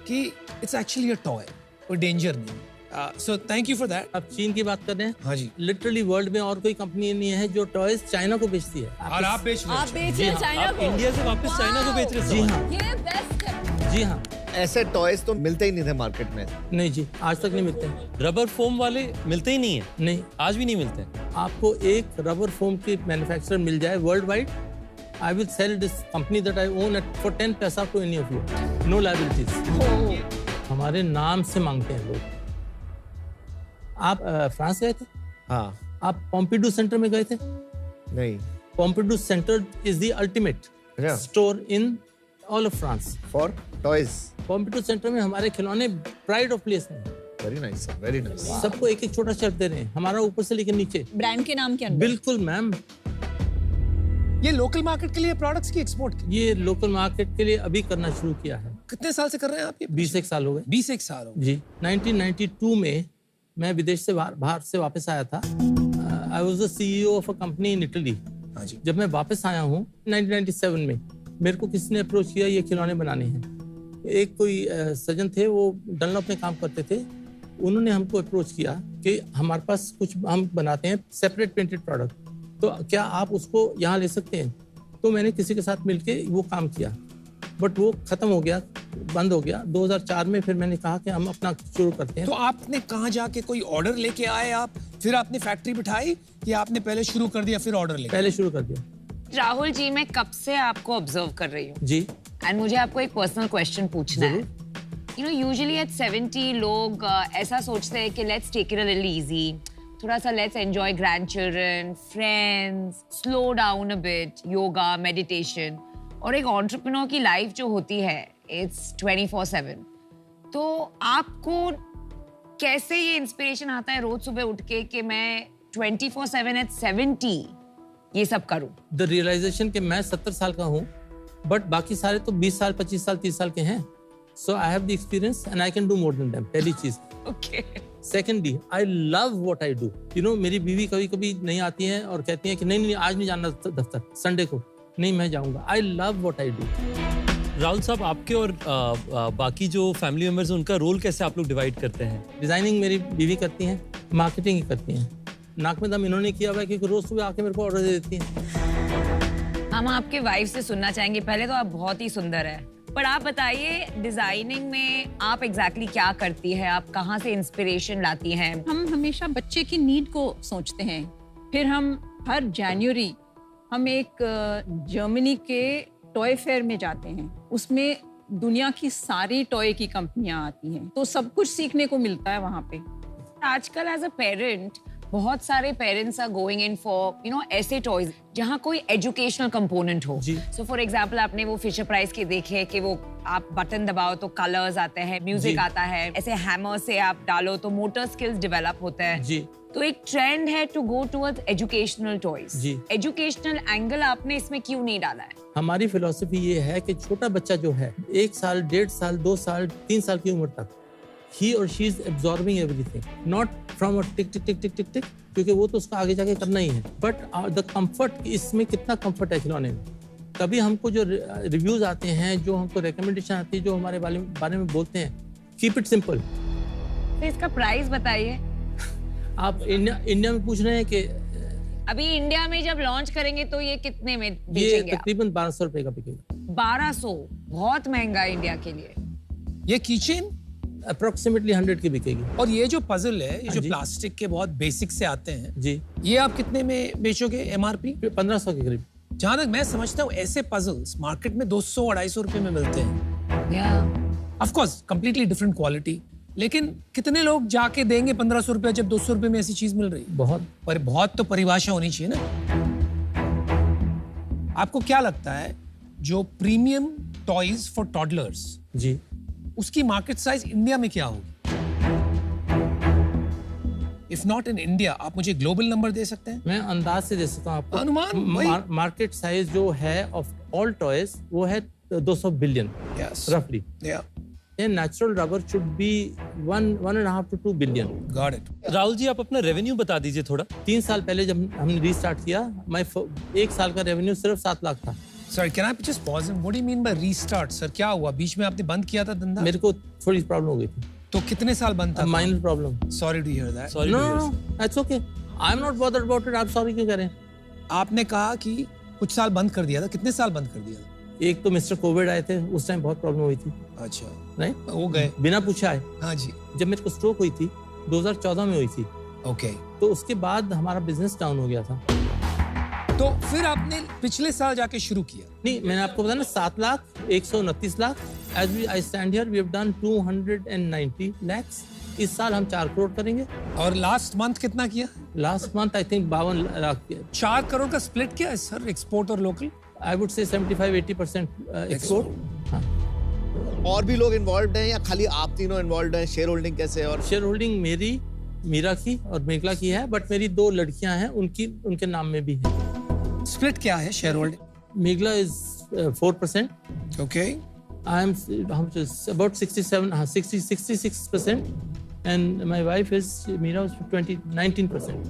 B: कि इट्स एक्चुअली अ टॉय, कोई डेंजर नहीं। So thank you for that.
J: आप चीन की बात कर रहे हैं?
B: हाँ जी।
J: लिटरली वर्ल्ड में और कोई कंपनी नहीं है जो टॉयज चाइना को बेचती है।
B: और आप बेच रहे
A: आप
B: हो?
A: बेच रहे हैं चाइना को?
F: इंडिया से वापस चाइना को बेच रहे हैं।
J: जी हाँ,
A: ये बेस्ट है।
J: जी हाँ।
C: ऐसे टॉयज तो मिलते ही नहीं थे मार्केट में।
J: नहीं जी, आज तक नहीं मिलते हैं।
F: रबर फोम वाले मिलते ही नहीं है?
J: नहीं,
F: आज भी नहीं मिलते हैं।
J: आपको एक रबर फोम की मैन्युफैक्चरर मिल जाए world wide, I will sell this company that I own for 10 पैसा to any of you. No liabilities. हमारे नाम से मांगते हैं लोग। आप फ्रांस गए थे?
C: हाँ।
J: आप पोम्पिडू सेंटर में गए थे?
C: नहीं।
J: Pompidou centre is the ultimate store in all of France.
C: For toys?
J: Pompidou centre में हमारे खिलौने प्राइड ऑफ प्लेस में।
C: Very nice sir, very nice.
J: सबको एक एक छोटा शर्ट दे रहे हैं, हमारा ऊपर से लेकर नीचे।
A: ब्रांड के नाम के अंदर?
J: बिल्कुल मैम।
B: ये लोकल मार्केट के लिए प्रोडक्ट्स की एक्सपोर्ट की?
J: ये लोकल मार्केट के लिए अभी करना शुरू किया है।
B: कितने साल से कर रहे हैं आप ये?
J: 20 साल हो गए।
B: 20 साल हो गए
J: जी। 1992 में मैं विदेश से बाहर से वापस आया था। I was the CEO of a company in Italy.
B: हाँ जी।
J: जब मैं वापस आया हूँ 1997 में, मेरे को किसी ने अप्रोच किया, ये खिलौने बनाने हैं। एक कोई सज्जन थे, वो डनलॉप में काम करते थे, उन्होंने हमको अप्रोच किया कि हमारे पास कुछ हम बनाते हैं सेपरेट पेंटेड प्रोडक्ट, तो क्या आप उसको यहाँ ले सकते हैं? तो मैंने किसी के साथ मिलके वो काम किया, बट वो खत्म हो गया, बंद हो गया। 2004 में फिर मैंने कहा कि हम अपना शुरू करते हैं।
B: तो आपने कहाँ जाके कोई ऑर्डर लेके आए आप, फिर आपने फैक्ट्री बिठाई, या आपने पहले शुरू कर दिया फिर ऑर्डर लेके?
J: पहले शुरू कर दिया।
G: राहुल जी, मैं कब से आपको ऑब्जर्व कर रही हूँ
J: जी,
G: एंड मुझे आपको एक पर्सनल क्वेश्चन पूछना है। यू नो, यूजुअली एट 70 लोग ऐसा सोचते हैं कि let's take it a little easy, थोड़ा सा let's enjoy grandchildren, friends, slow down a bit, yoga, meditation. और एक एंटरप्रेन्योर की लाइफ जो होती है, इट्स 24/7। तो आपको कैसे ये इंस्पिरेशन आता है रोज सुबह उठ के कि मैं 24/7 एट 70 ये सब करूं?
J: द रियलाइजेशन कि मैं 70 साल का हूँ, बट बाकी सारे तो 20 साल, 25 साल, 30 साल के हैं। So I have the experience and I can do more than them. पहली चीज।
G: Okay.
J: Secondly, I love what I do. You know, मेरी बीवी कभी कभी नहीं आती है और कहती है कि नहीं आज नहीं जाना दफ्तर, संडे को नहीं, मैं जाऊंगा। आई love what I do.
F: Rahul साहब, आपके और बाकी जो फैमिली मेंबर्स हैं उनका रोल कैसे आप लोग डिवाइड करते हैं?
J: डिजाइनिंग मेरी बीवी करती हैं, मार्केटिंग ही करती हैं। नाक में दम इन्होंने किया हुआ है, क्योंकि रोज सुबह आके मेरे को ऑर्डर दे देती हैं।
G: हम आपके वाइफ से सुनना चाहेंगे। पहले तो आप बहुत ही सुंदर है, पर आप बताइए डिजाइनिंग में आप एग्जैक्टली क्या करती है? आप कहाँ से इंस्पिरेशन लाती हैं?
M: हम हमेशा बच्चे की नीड को सोचते हैं। फिर हम हर जनवरी हम एक जर्मनी के टॉय फेयर में जाते हैं। उसमें दुनिया की सारी टॉय की कंपनियां आती हैं, तो सब कुछ सीखने को मिलता है वहाँ पे।
G: आजकल एज अ पेरेंट बहुत सारे parents are going in for you know ऐसे टॉयज जहाँ कोई एजुकेशनल कंपोनेंट हो। सो फॉर एग्जांपल, आपने वो फिशर प्राइस के देखे कि वो आप बटन दबाओ तो कलर्स आते हैं, म्यूजिक आता है, ऐसे हैमर से आप डालो तो मोटर स्किल्स डेवलप होता है
J: जी।
G: तो एक ट्रेंड है to go towards educational toys.
J: जी।
G: एजुकेशनल एंगल आपने इसमें क्यों नहीं डाला है?
J: हमारी फिलॉसफी ये है कि छोटा बच्चा जो है 1 साल, 1.5 साल, 2 साल, 3 साल की उम्र तक, he or she is absorbing everything, not from a टिक टिक टिक टिक टिक टिक, क्योंकि वो तो उसका आगे जाके करना ही है। बट द कंफर्ट, इसमें कितना कंफर्ट है खिलौने में। कभी हमको जो रिव्यूज आते हैं, जो हमको रिकमेंडेशन आती है, जो हमारे बारे में बोलते हैं, कीप इट सिंपल।
G: तो इसका प्राइस बताइए।
J: आप इंडिया में पूछ रहे हैं कि
G: अभी इंडिया में जब लॉन्च करेंगे तो ये कितने में
J: ये
G: बेचेंगे?
J: तकरीबन 1200 रुपए का बिकेगा।
G: 1200 बहुत महंगा है इंडिया के लिए।
B: ये कीचेन
J: अप्रोक्सीमेटली 100 की बिकेगी।
B: और ये जो पजल है, ये जो
J: जी।
B: प्लास्टिक के बहुत बेसिक से आते हैं
J: जी,
B: ये आप कितने में बेचोगे? MRP
J: 1500 के करीब।
B: जहां तक मैं समझता हूँ ऐसे पजल्स मार्केट में 200-250 रुपए में मिलते हैं। Of course completely different quality, लेकिन कितने लोग जाके देंगे 1500 रुपए जब 200 रुपए में ऐसी चीज मिल रही? बहुत तो परिभाषा होनी चाहिए ना। आपको क्या लगता है जो प्रीमियम टॉयज फॉर टॉडलर्स
J: जी,
B: उसकी मार्केट साइज इंडिया में क्या होगी? इफ नॉट इन इंडिया, आप मुझे ग्लोबल नंबर दे सकते हैं?
J: मैं अंदाज से दे सकता हूँ आपको।
B: अनुमान
J: मार्केट साइज जो है ऑफ ऑल टॉयज वो है 200 बिलियन रफली। Natural rubber should be 1.5 to 2 billion.
B: Got it.
F: Rahul ji, आप अपना रेवेन्यू बता दीजिए थोड़ा।
J: 3 साल पहले जब हमने रीस्टार्ट किया, मैं 1 साल का रेवेन्यू सिर्फ 7 लाख था।
B: Sir, can I just pause? What do you mean by restart? Sir, क्या हुआ? बीच में आपने बंद किया था धंधा?
J: मेरे को थोड़ी प्रॉब्लम हो गई थी।
B: तो कितने साल बंद था?
J: Minor problem.
B: Sorry to hear that.
J: No, it's okay, I am not bothered about it. आप सॉरी क्यों कह रहे हैं?
B: आपने कहा कि कुछ साल बंद कर दिया था, कितने साल बंद कर दिया था?
J: एक तो मिस्टर कोविड आए थे, उस टाइम बहुत प्रॉब्लम हुई थी।
B: अच्छा,
J: नहीं
B: वो गए
J: बिना पूछे आए।
B: हाँ जी।
J: जब मेरे को स्ट्रोक हुई थी 2014 में हुई थी।
B: ओके।
J: तो उसके बाद हमारा बिजनेस डाउन हो गया था।
B: तो फिर आपने पिछले साल जाके शुरू किया?
J: नहीं, मैंने आपको बताया ना, 7 lakh 129 lakh. As I stand here we have done 290 lakhs। इस साल हम 4 करोड़ करेंगे।
B: और लास्ट मंथ कितना किया?
J: Last month I think 52 lakh किया।
B: 4 करोड़ का स्प्लिट क्या है सर, एक्सपोर्ट और local?
J: I would say 75-80% export
C: और भी लोग इन्वॉल्व हैं या खाली आप तीनों इन्वॉल्व हैं? शेयर होल्डिंग कैसे है? और
J: शेयर होल्डिंग मेरी, मीरा की और मेघला की है, बट मेरी 2 लड़कियां हैं, उनके नाम में भी है।
B: स्प्लिट क्या है share holding?
J: Meghla is 4%.
B: Okay.
J: I am about 66%, and my wife is Meera is 19%.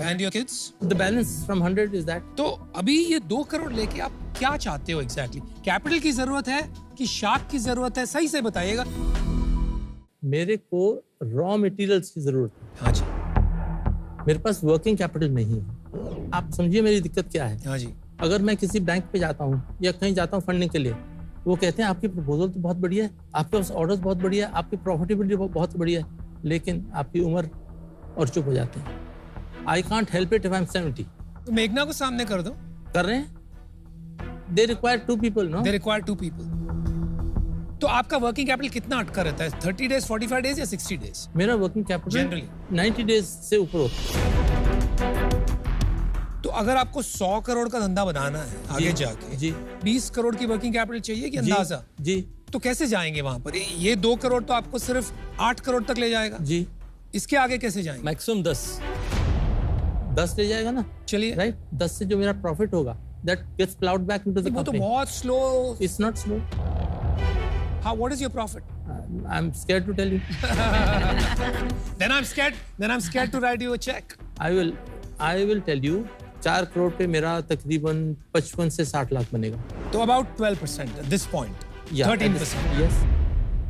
B: And your kids?
J: The balance from 100 is that.
B: तो अभी ये 2 करोड़ लेके आप क्या चाहते हो एग्जैक्टली? कैपिटल की जरूरत है कि शार्क की जरूरत है? सही से बताइएगा।
J: मेरे को रॉ मटेरियल्स की जरूरत है।
B: हाँ जी।
J: मेरे पास वर्किंग कैपिटल नहीं है। आप समझिए मेरी दिक्कत क्या है।
B: हाँ जी।
J: अगर मैं किसी बैंक पे जाता हूँ या कहीं जाता हूँ फंडिंग के लिए, वो कहते हैं आपकी प्रपोजल तो बहुत बढ़िया है, आपके पास ऑर्डर्स बहुत बढ़िया है, आपकी प्रॉफिटेबिलिटी बहुत बढ़िया है, लेकिन आपकी उम्र, और चुप हो जाते हैं। I can't help it if I am 70.
B: तो मेघना को सामने कर दो।
J: कर रहे हैं। They require 2 people, no?
B: They require 2 people. तो आपका वर्किंग कैपिटल कितना अटका रहता है? 30 days, 45 days या 60 days?
J: मेरा वर्किंग कैपिटल
B: जनरली
J: 90 days से ऊपर होता है।
B: तो अगर आपको 100 करोड़ का धंधा बनाना है आगे जाके,
J: जी
B: 20 करोड़ की वर्किंग कैपिटल चाहिए कि अंदाजा?
J: जी।
B: तो कैसे जाएंगे वहां पर? ये 2 करोड़ तो आपको सिर्फ 8 करोड़ तक ले जाएगा।
J: जी।
B: इसके आगे कैसे जाएंगे?
J: मैक्सिमम 10 ले जाएगा ना।
B: चलिए,
J: राइट। 10 से जो मेरा प्रॉफिट होगा, that gets ploughed back into the company.
B: वो तो बहुत slow.
J: It's not slow.
B: How, what is your profit?
J: I am scared to tell you.
B: Then I'm scared to write you a check.
J: I will tell you, 4 crore पे मेरा तकरीबन 55 से 60 लाख बनेगा।
B: तो about 12% at this point. 13%.
J: Yes.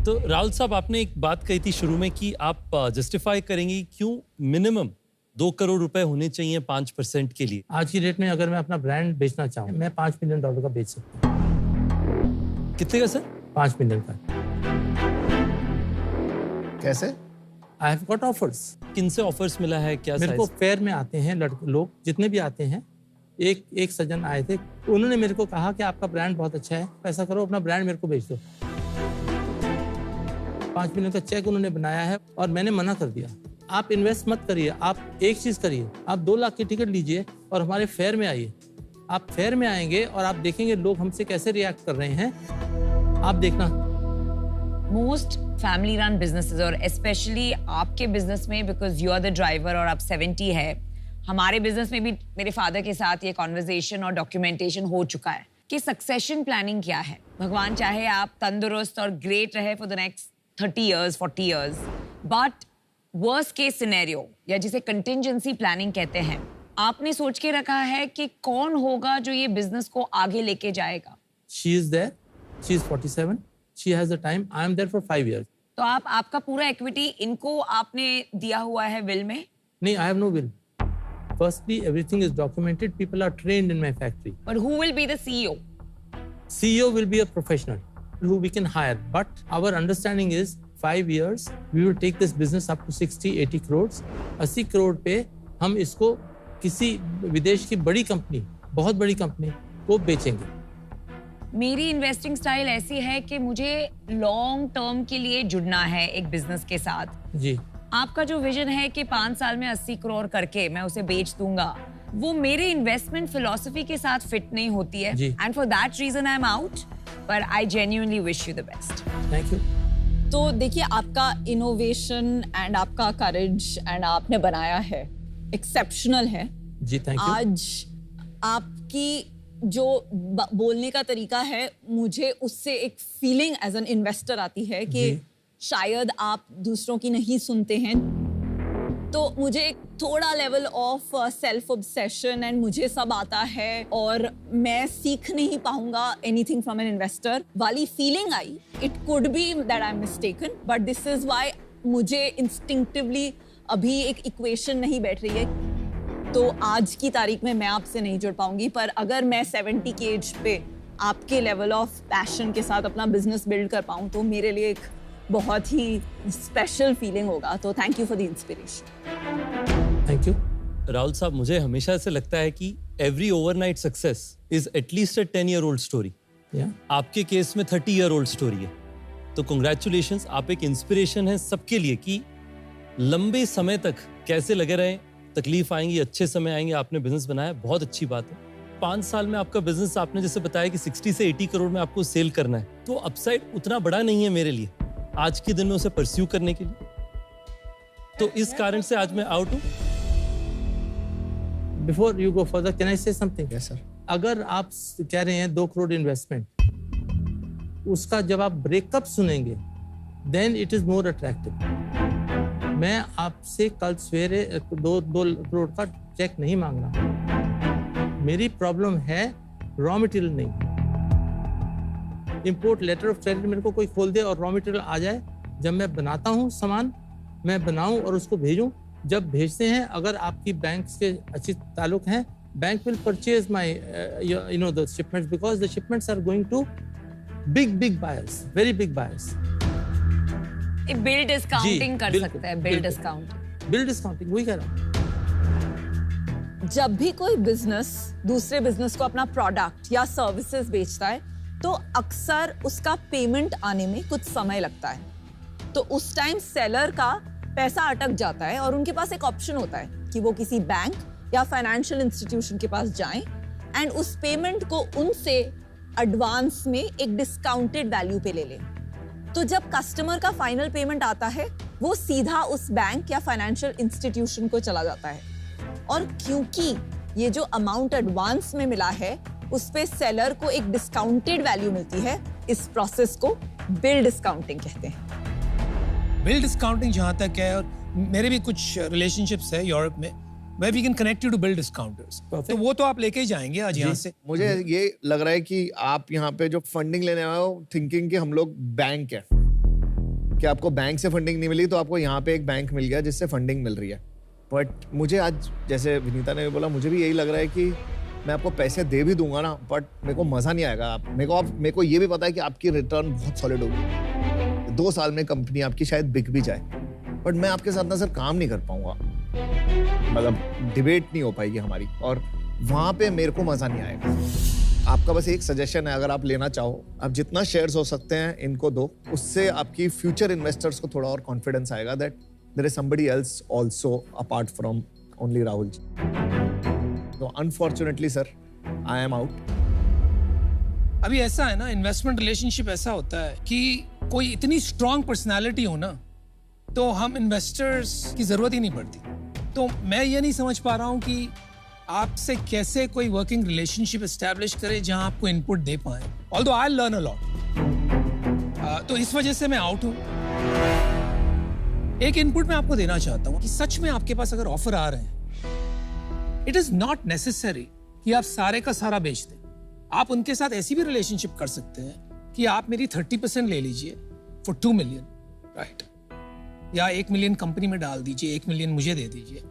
F: तो राहुल साहब, आपने एक बात कही थी शुरू में कि आप जस्टिफाई करेंगे क्यों मिनिमम 2 करोड़ रुपए होने चाहिए 5% के लिए।
J: आज की डेट में अगर मैं अपना ब्रांड बेचना चाहूँ, मैं $5 मिलियन का बेच सकता हूँ।
F: कितने का सर?
J: 5 मिलियन का।
C: कैसे?
J: I have got offers.
F: किन से ऑफर्स मिला है? क्या
J: मेरे को फेयर में आते हैं लोग, जितने भी आते हैं। एक सज्जन आए थे, उन्होंने मेरे को कहा कि आपका ब्रांड बहुत अच्छा है, ऐसा करो अपना ब्रांड मेरे को बेच दो। 5 मिलियन का चेक उन्होंने बनाया है और मैंने मना कर दिया। आप इन्वेस्ट मत करिए, आप एक चीज करिए, आप 2 लाख की टिकट लीजिए और हमारे फेयर में आइए। आप फेयर में आएंगे और आप देखेंगे लोग हमसे कैसे रिएक्ट कर रहे हैं, आप देखना।
G: मोस्ट फैमिली रन बिजनेसेस और स्पेशली आपके बिजनेस में, because you are the driver और आप 70 है, हमारे बिजनेस में भी मेरे फादर के साथ ये कॉन्वर्सेशन और डॉक्यूमेंटेशन हो चुका है कि सक्सेशन प्लानिंग क्या है। भगवान चाहे आप तंदुरुस्त और ग्रेट रहे for the next 30 years, 40 years, but worst case scenario या जिसे कंटिंजेंसी प्लानिंग कहते हैं, आपने सोच के रखा है कि कौन होगा जो ये बिजनेस को आगे लेके जाएगा?
J: She is there. She is 47. She has the time. I am there for 5 years.
G: तो आपका पूरा इक्विटी इनको आपने दिया हुआ है विल में?
J: नहीं, I have no will. Firstly, everything is documented. People are trained in my factory.
G: But who will be the CEO?
J: CEO will be a professional who we can hire. But our understanding is 5 years, we will take this business up to 60-80 crores. 80 crore पे हम इसको किसी विदेश की बड़ी कंपनी, बहुत बड़ी कंपनी को बेचेंगे।
G: मेरी इन्वेस्टिंग स्टाइल ऐसी है कि मुझे लॉन्ग टर्म के लिए जुड़ना है एक बिजनेस के साथ।
J: जी।
G: आपका जो विजन है कि 5 साल में 80 करोड़ करके मैं उसे बेच दूंगा, वो मेरे इन्वेस्टमेंट फिलॉसफी के साथ फिट नहीं होती है। And for that reason I am out, but I genuinely wish you the best.
J: Thank you.
A: तो देखिए, आपका इनोवेशन एंड आपका करेज एंड आपने बनाया है एक्सेप्शनल है।
J: जी, थैंक यू।
A: आज आपकी जो बोलने का तरीका है, मुझे उससे एक फीलिंग एज एन इन्वेस्टर आती है कि शायद आप दूसरों की नहीं सुनते हैं। तो मुझे एक थोड़ा level of self obsession and मुझे सब आता है और मैं सीख नहीं पाऊंगा एनीथिंग फ्रॉम एन इन्वेस्टर वाली feeling I. It could be that I am mistaken, but this is why मुझे इंस्टिंक्टिवली अभी एक इक्वेशन नहीं बैठ रही है। तो आज की तारीख में मैं आपसे नहीं जुड़ पाऊंगी, पर अगर मैं 70 की एज पे आपके लेवल ऑफ पैशन के साथ अपना बिजनेस बिल्ड कर पाऊं तो मेरे लिए एक बहुत ही स्पेशल फीलिंग होगा। तो thank you for the inspiration.
J: Thank you.
F: Rahul साहब, मुझे हमेशा ऐसे लगता है कि every overnight success is at least a 10-year-old story. आपके केस में 30-year-old स्टोरी है। तो कांग्रेचुलेशंस, आप एक इंस्पिरेशन है सबके लिए कि लंबे समय तक कैसे लगे रहें, तकलीफ आएंगी, अच्छे समय आएंगे, आपने बिजनेस बनाया, बहुत अच्छी बात है। 5 साल में आपका बिजनेस, आपने जैसे बताया कि 60 से 80 करोड़ में आपको सेल करना है, तो अपसाइड उतना बड़ा नहीं है मेरे लिए आज के दिन में उसे परस्यू करने के लिए। तो इस कारण से आज मैं आउट हूं।
J: Before you go further, can I से समथिंग?
C: Yes sir.
J: अगर आप कह रहे हैं 2 करोड़ इन्वेस्टमेंट, उसका जब आप ब्रेकअप सुनेंगे then it is more attractive. मैं आपसे कल सवेरे 2 करोड़ का चेक नहीं मांग रहा। मेरी प्रॉब्लम है रॉ मटेरियल नहीं। इंपोर्ट लेटर ऑफ क्रेडिट मेरे को कोई खोल दे और रॉ मटेरियल आ जाए, जब मैं बनाता हूँ सामान, मैं बनाऊं और उसको भेजूं। जब भेजते हैं, अगर आपकी बैंक के अच्छे ताल्लुक हैं, bank will purchase my the shipments, because the shipments are going to big buyers, very big buyers.
G: Bill discounting कर सकते हैं, बिल डिस्काउंटिंग वही कह रहा हूं।
A: जब भी कोई बिजनेस दूसरे बिजनेस को अपना प्रोडक्ट या सर्विसेज बेचता है, तो अक्सर उसका पेमेंट आने में कुछ समय लगता है। तो उस टाइम सेलर का पैसा अटक जाता है और उनके पास एक ऑप्शन होता है कि वो किसी बैंक या फाइनेंशियल इंस्टीट्यूशन के पास जाएं एंड उस पेमेंट को उनसे एडवांस में एक डिस्काउंटेड वैल्यू पे ले लें। तो जब कस्टमर का फाइनल पेमेंट आता है, वो सीधा उस बैंक या फाइनेंशियल इंस्टीट्यूशन को चला जाता है। और क्योंकि ये जो अमाउंट एडवांस में मिला है, उस पे सेलर को एक डिस्काउंटेड वैल्यू मिलती है। इस प्रोसेस को बिल डिस्काउंटिंग कहते हैं।
B: बिल डिस्काउंटिंग जहां तक है, और मेरे भी कुछ रिलेशनशिप्स है यूरोप में, where we can connect you to bill discounters. तो वो तो आप लेके ही जाएंगे आज यहाँ से।
C: मुझे ये लग रहा है कि आप यहाँ पे जो फंडिंग लेने आए हो, थिंकिंग कि हम लोग बैंक है, कि आपको बैंक से फंडिंग नहीं मिली तो आपको यहाँ पे एक बैंक मिल गया जिससे फंडिंग मिल रही है। बट मुझे आज, जैसे विनीता ने बोला, मुझे भी यही लग रहा है कि मैं आपको पैसे दे भी दूंगा ना, बट मेरे को मजा नहीं आएगा। मेरे को ये भी पता है कि आपकी रिटर्न बहुत सॉलिड होगी। 2 साल में कंपनी आपकी शायद बिक भी जाए, बट मैं आपके साथ ना सर काम नहीं कर पाऊंगा, मतलब डिबेट नहीं हो पाएगी हमारी, और वहां पे मेरे को मजा नहीं आएगा। आपका बस एक सजेशन है, अगर आप लेना चाहो, आप जितना शेयर्स हो सकते हैं इनको दो, उससे आपकी फ्यूचर इन्वेस्टर्स को थोड़ा और कॉन्फिडेंस आएगा that there is somebody else also apart from only Rahul ji. तो unfortunately sir, I am out.
B: अभी ऐसा है ना, इन्वेस्टमेंट रिलेशनशिप ऐसा होता है कि कोई इतनी स्ट्रॉन्ग पर्सनालिटी हो ना, तो हम इन्वेस्टर्स की जरूरत ही नहीं पड़ती। तो मैं ये नहीं समझ पा रहा हूँ कि आपसे कैसे कोई वर्किंग रिलेशनशिप एस्टैब्लिश करे जहां आपको इनपुट दे पाए। Although I learn a lot, तो इस वजह से मैं आउट हूँ। एक इनपुट मैं आपको देना चाहता हूँ कि सच में आपके पास अगर ऑफर आ रहे हैं, इट इज नॉट नेसेसरी कि आप सारे का सारा बेच दें। आप उनके साथ ऐसी भी रिलेशनशिप कर सकते हैं कि आप मेरी 30% ले लीजिए फॉर 2 मिलियन, राइट? या 1 मिलियन कंपनी में डाल दीजिए, 1 मिलियन मुझे दे दीजिए,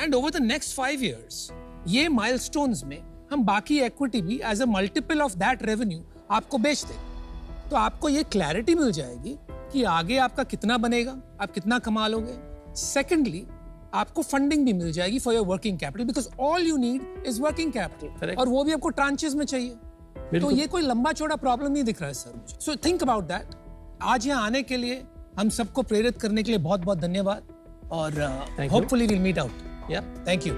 B: and over the next 5 years ये माइलस्टोन्स में हम बाकी इक्विटी भी as a multiple of that revenue आपको बेच दें। तो आपको ये क्लैरिटी मिल जाएगी कि आगे आपका कितना बनेगा, आप कितना कमा लोगे। सेकेंडली, आपको फंडिंग भी मिल जाएगी for your working capital, because all you need is working capital, और वो भी आपको ट्रांचेस में चाहिए। तो ये कोई लंबा चौड़ा प्रॉब्लम नहीं दिख रहा है सर मुझे। So think about that. आज यहाँ आने के लिए, हम सबको प्रेरित करने के लिए बहुत बहुत धन्यवाद, और होपफुली विल मीट आउट। या थैंक यू।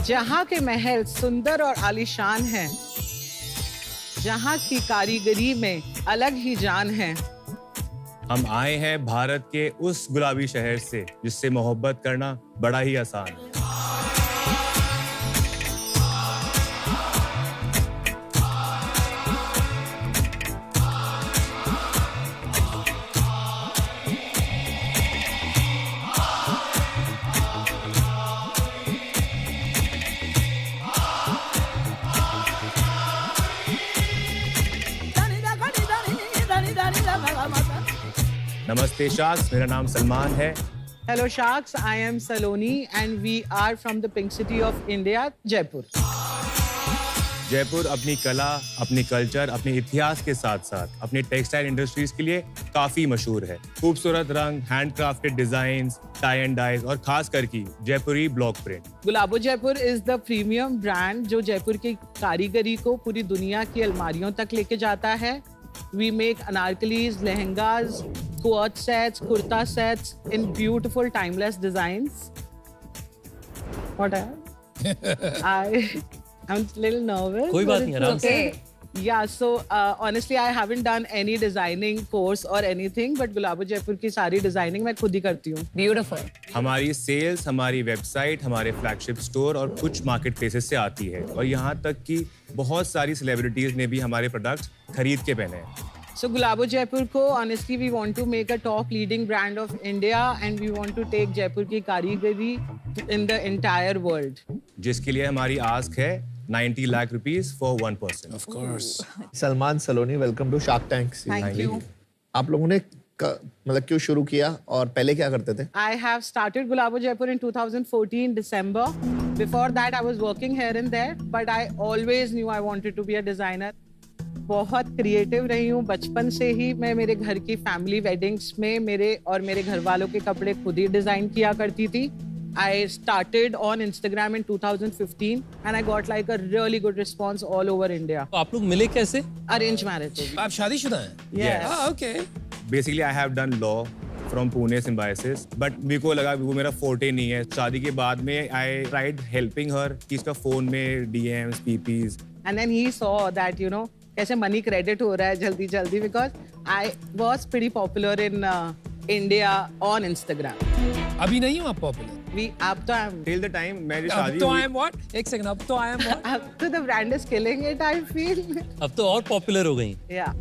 N: जहाँ के महल सुंदर और आलीशान हैं, जहाँ की कारीगरी में अलग ही जान है।
O: हम आए हैं भारत के उस गुलाबी शहर से जिससे मोहब्बत करना बड़ा ही आसान है। नमस्ते शाक्स, मेरा नाम सलमान है।
N: Hello Sharks, I am Saloni and we are from the Pink City of India, Jaipur.
O: Jaipur अपनी कला, अपनी कल्चर, अपने इतिहास के साथ साथ अपनी टेक्सटाइल इंडस्ट्रीज के लिए काफी मशहूर है। खूबसूरत रंग, handcrafted designs, tie and dyes और खास करके Jaipuri block print.
N: Gulabo Jaipur is the premium brand जो जयपुर की कारीगरी को पूरी दुनिया की अलमारियों तक लेके जाता है। We make anarkalis, lehengas, quad sets, kurta sets in beautiful timeless designs. What I'm a little nervous.
F: कोई बात नहीं, आराम से।
N: Yeah, so honestly, I haven't done any designing course or anything, but गुलाबो जयपुर की सारी डिजाइनिंग मैं खुद ही करती हूँ।
G: Beautiful.
O: हमारी सेल्स, हमारी वेबसाइट, हमारे फ्लैगशिप स्टोर और कुछ मार्केट प्लेसेस से आती है और यहाँ तक कि बहुत सारी सेलिब्रिटीज ने भी हमारे प्रोडक्ट्स खरीद के पहने हैं।
N: So गुलाबो जयपुर को honestly we want to make a top leading brand of India and we want to take Jaipur की कारीगरी in the entire world.
O: जिसके लिए हमारी आस्क है 90 lakh rupees for 1 person.
B: Of course.
C: Salman Saloni, welcome to Shark Tank.
N: Thank you.
C: आप लोगों ने मतलब क्यों शुरू किया और पहले क्या करते थे?
N: I have started Gulabo Jaipur in 2014 December. Before that I was working here and there, but I always knew I wanted to be a designer. बहुत क्रिएटिव रही हूँ बचपन से ही। मैं मेरे घर की फैमिली वेडिंग्स में मेरे और मेरे घर वालों के कपड़े खुद ही डिजाइन किया करती थी। I started on Instagram in 2015 and I got like a really good response all over India.
F: तो आप लोग मिले कैसे?
N: Arranged marriage.
B: आप शादीशुदा हैं?
N: Yes.
B: Okay.
O: Basically I have done law from Pune Symbiosis, but मेरे को लगा वो मेरा forte नहीं है। शादी के बाद में I tried helping her कि इसका फोन में DMs, PPs.
N: And then he saw that कैसे मनी क्रेडिट हो रहा है जल्दी जल्दी, because I was pretty popular in India on Instagram.
B: अभी नहीं हूँ आप पॉपुलर?
N: अब तो I'm
O: till the time मेरी
B: अब
O: शादी
B: तो
O: हुई।
B: I am what? एक सेकंड, अब तो I am what?
N: अब तो the brand is killing it, I feel.
F: अब तो और पॉपुलर हो गई।
N: Yeah.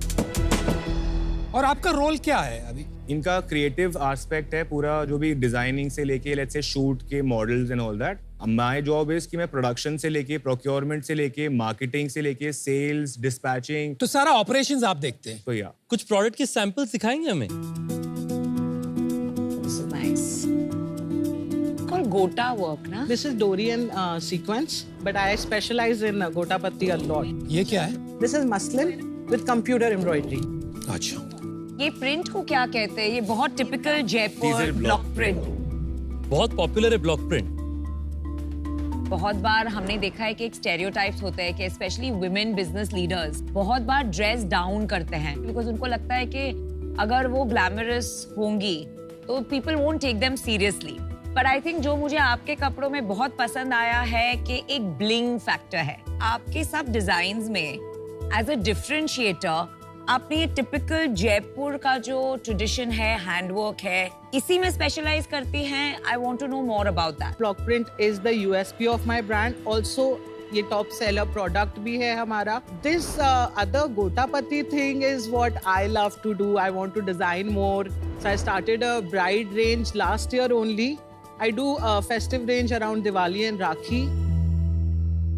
B: और आपका रोल क्या है अभी?
O: इनका क्रिएटिव एस्पेक्ट है पूरा, जो भी डिजाइनिंग से लेके लेट्स से शूट के models and all that. My job is कि मैं प्रोडक्शन से लेके प्रोक्योरमेंट से लेके मार्केटिंग से लेके सेल्स, डिस्पैचिंग,
B: तो सारा ऑपरेशंस आप देखते हैं?
O: तो या
F: कुछ प्रोडक्ट के सैंपल्स दिखाएंगे हमें?
G: Nice. Called Gota work, na?
N: This is Dorian sequence, but I specialize in Gota Patti a lot.
B: ये क्या है?
N: This is muslin with computer embroidery.
B: अच्छा।
G: ये प्रिंट को क्या कहते हैं? ये बहुत typical Jaipur
O: Teaser
G: block
O: block
G: print.
F: बहुत पॉपुलर है ब्लॉक प्रिंट।
G: बहुत बार हमने देखा है कि एक स्टेरियोटाइप्स होते हैं कि स्पेशली वुमेन बिजनेस लीडर्स बहुत बार ड्रेस डाउन करते हैं बिकॉज उनको लगता है कि अगर वो ग्लैमरस होंगी तो people won't take them seriously. पर आई थिंक जो मुझे आपके कपड़ों में बहुत पसंद आया है कि एक ब्लिंग फैक्टर है आपके सब डिजाइन्स में। एज अ डिफरेंशिएटर आपने ये टिपिकल जयपुर का जो ट्रेडिशन है, हैंडवर्क है, इसी में स्पेशलाइज करती हैं। I want to know more about that.
N: Block print is the USP of my brand. Also ये टॉप सेलर प्रोडक्ट भी है हमारा। This other gotapatti thing is what I love to do. I want to design more, so I started a bride range last year only. I do festive range around Diwali and Rakhi.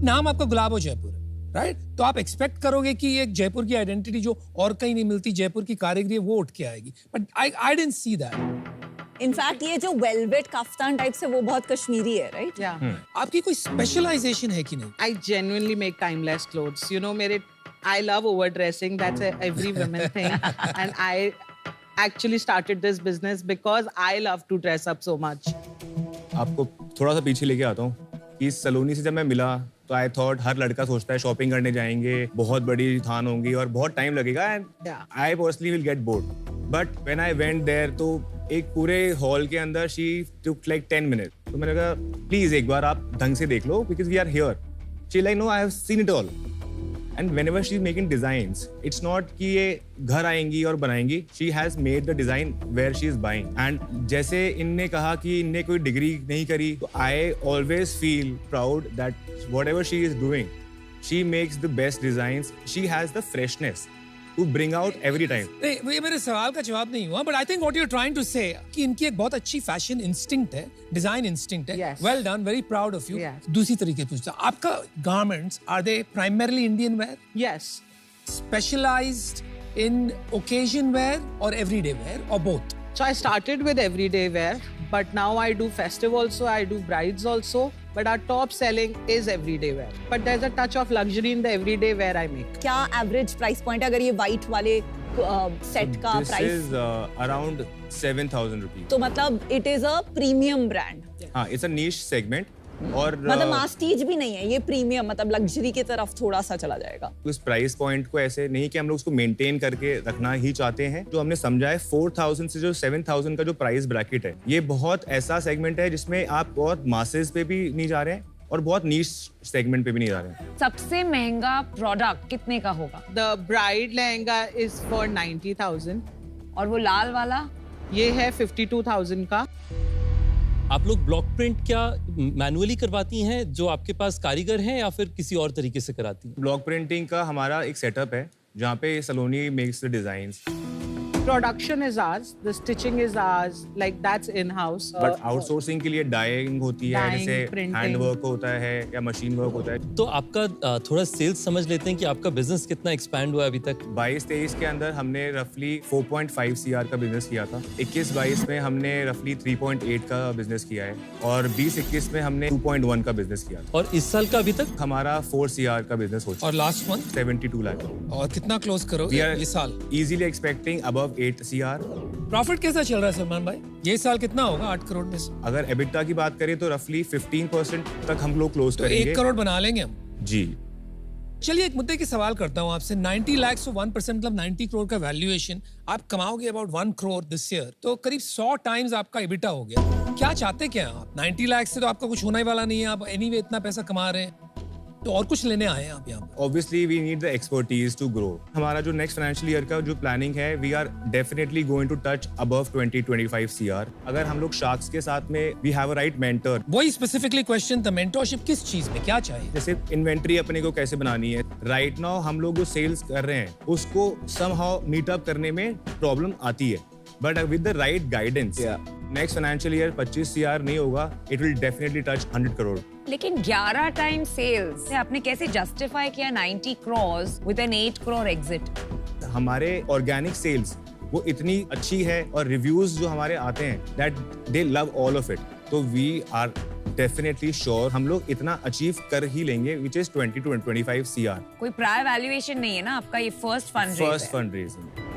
B: नाम आपका गुलाबो जयपुर, राइट? तो आप एक्सपेक्ट करोगे कि एक जयपुर की आइडेंटिटी जो और कहीं नहीं मिलती, जयपुर की कारीगरी, वो उठ के आएगी, but I didn't see that.
A: In fact ये जो वेलवेट कफ्तान टाइप से वो बहुत कश्मीरी है, राइट?
N: या
B: आपकी कोई स्पेशलाइजेशन है कि नहीं?
N: आई genuinely make timeless clothes. मेरे I love overdressing. That's every woman thing. And I actually started this business because I love to dress up so much.
O: आपको थोड़ा सा पीछे लेके आता हूँ कि सलोनी से जब मैं मिला तो आई थॉट हर लड़का सोचता है शॉपिंग करने जाएंगे, बहुत बड़ी थान होंगी और बहुत टाइम लगेगा and I personally will get bored. But when I went there तो एक पूरे हॉल के अंदर शी टुक लाइक 10 मिनट। तो मैंने कहा प्लीज एक बार आप ढंग से देख लो because we are here. She like no I have seen it all. And whenever she is making designs, it's not कि ये घर आएंगी और बनाएंगी. She has made the design where she is buying. And जैसे इनने कहा कि इनने कोई डिग्री नहीं करी, तो I always feel proud that whatever she is doing, she makes the best designs. She has the freshness to bring out every time.
B: नहीं, ये मेरे सवाल का जवाब नहीं हुआ, but I think what you're trying to say कि इनकी एक बहुत अच्छी फैशन इंस्टिंक्ट है, डिजाइन इंस्टिंक्ट है.
N: Yes.
B: Well done, very proud of you.
N: Yes.
B: दूसरी तरीके पूछता हूं, आपका garments are they primarily Indian wear?
N: Yes.
B: Specialized in occasion wear or everyday wear or both?
N: So I started with everyday wear, but now I do festive also, I do brides also. but our top selling is everyday wear. But there's a touch of luxury in the everyday wear I make.
A: क्या एवरेज प्राइस पॉइंट अगर ये व्हाइट वाले सेट का
O: This
A: price?
O: is around 7,000 rupees.
A: तो मतलब it is a premium brand.
O: हाँ, it's a niche segment. और
A: मतलब मास्टीज भी नहीं है ये, प्रीमियम मतलब लग्जरी की तरफ थोड़ा सा चला जाएगा।
O: उस प्राइस पॉइंट को ऐसे नहीं कि हम लोग उसको मेंटेन करके रखना ही चाहते हैं। जो हमने समझा है 4,000 से जो 7,000 का जो प्राइस ब्रैकेट है, ये बहुत ऐसा सेगमेंट है जिसमें आप बहुत मासेस पे भी नहीं जा रहे हैं और बहुत नीश सेगमेंट पे भी नहीं जा रहे हैं।
G: सबसे महंगा प्रोडक्ट कितने का होगा?
N: The bride lehenga is for 90,000.
G: और वो लाल वाला?
N: ये है 52,000 का।
F: आप लोग ब्लॉक प्रिंट क्या मैनुअली करवाती हैं जो आपके पास कारीगर हैं या फिर किसी और तरीके से कराती हैं?
O: ब्लॉक प्रिंटिंग का हमारा एक सेटअप है जहाँ पे Saloni makes the designs.
N: Production is ours, the stitching is ours, like that's in-house.
O: But outsourcing के लिए डाइंग होती है,
N: Dyeing,
O: जैसे
N: printing.
O: हैंड वर्क होता है या मशीन वर्क होता है।
F: तो आपका थोड़ा सेल्स समझ लेते हैं कि आपका बिजनेस कितना एक्सपैंड हुआ है अभी तक।
O: 22-23 के अंदर हमने रफली 4.5 CR का बिजनेस किया था। 21-22 में हमने रफली 3.8 का बिजनेस किया है और 20-21 में हमने 2.1 का बिजनेस किया था।
F: और इस साल का अभी तक
O: हमारा 4 CR का बिजनेस हो चुका है।
B: और लास्ट मंथ
O: 72 लाख।
B: और कितना क्लोज करो ये साल?
O: Easily expecting above 8 CR।
B: Profit कैसा चल रहा है सलमान भाई? ये साल कितना होगा 8 करोड़ में से?
O: अगर एबिटा की बात करें तो रफली 15% तक हम लोग क्लोज
B: तो
O: करेंगे।
B: 1 करोड़ बना लेंगे हम।
O: जी।
B: चलिए एक मुद्दे की सवाल करता हूं आपसे। 90 लाख से 1% मतलब 90 करोड़ का वैल्यूएशन, आप कमाओगे अबाउट 1 करोड़ दिस ईयर, तो करीब 100 टाइम्स आपका एबिटा हो गया। क्या चाहते क्या हैं आप? 90 लाख से तो आपका कुछ होने वाला नहीं है, आप एनीवे इतना पैसा कमा रहे हैं, तो और कुछ लेने आए हैं आप यहाँ?
O: Obviously we need the expertise to grow. हमारा जो नेक्स्ट फाइनेंशियल ईयर का जो प्लानिंग है, we are definitely going to touch above 20-25 CR. अगर हम लोग शार्क्स के साथ में we have a right mentor.
B: वही स्पेसिफिकली क्वेश्चन था, मेंटरशिप किस चीज में, क्या चाहिए?
O: जैसे इन्वेंट्री अपने को कैसे बनानी है। राइट नाउ हम लोग जो सेल्स कर रहे हैं उसको somehow meet up करने में प्रॉब्लम आती है, but with the right guidance next financial year 25 CR नहीं होगा, it will definitely touch 100 crore.
G: लेकिन 11 टाइम सेल्स से आपने कैसे जस्टिफाई किया 90 crore with an 8 crore exit?
O: हमारे ऑर्गेनिक सेल्स वो इतनी अच्छी है और रिव्यूज जो हमारे आते हैं that they love all of it, तो वी आर डेफिनेटली श्योर हम लोग इतना अचीव कर ही लेंगे, विच इज 20-25 CR।
G: कोई प्रायर वैल्यूएशन नहीं है ना आपका, ये फर्स्ट फंड
O: रेजिंग।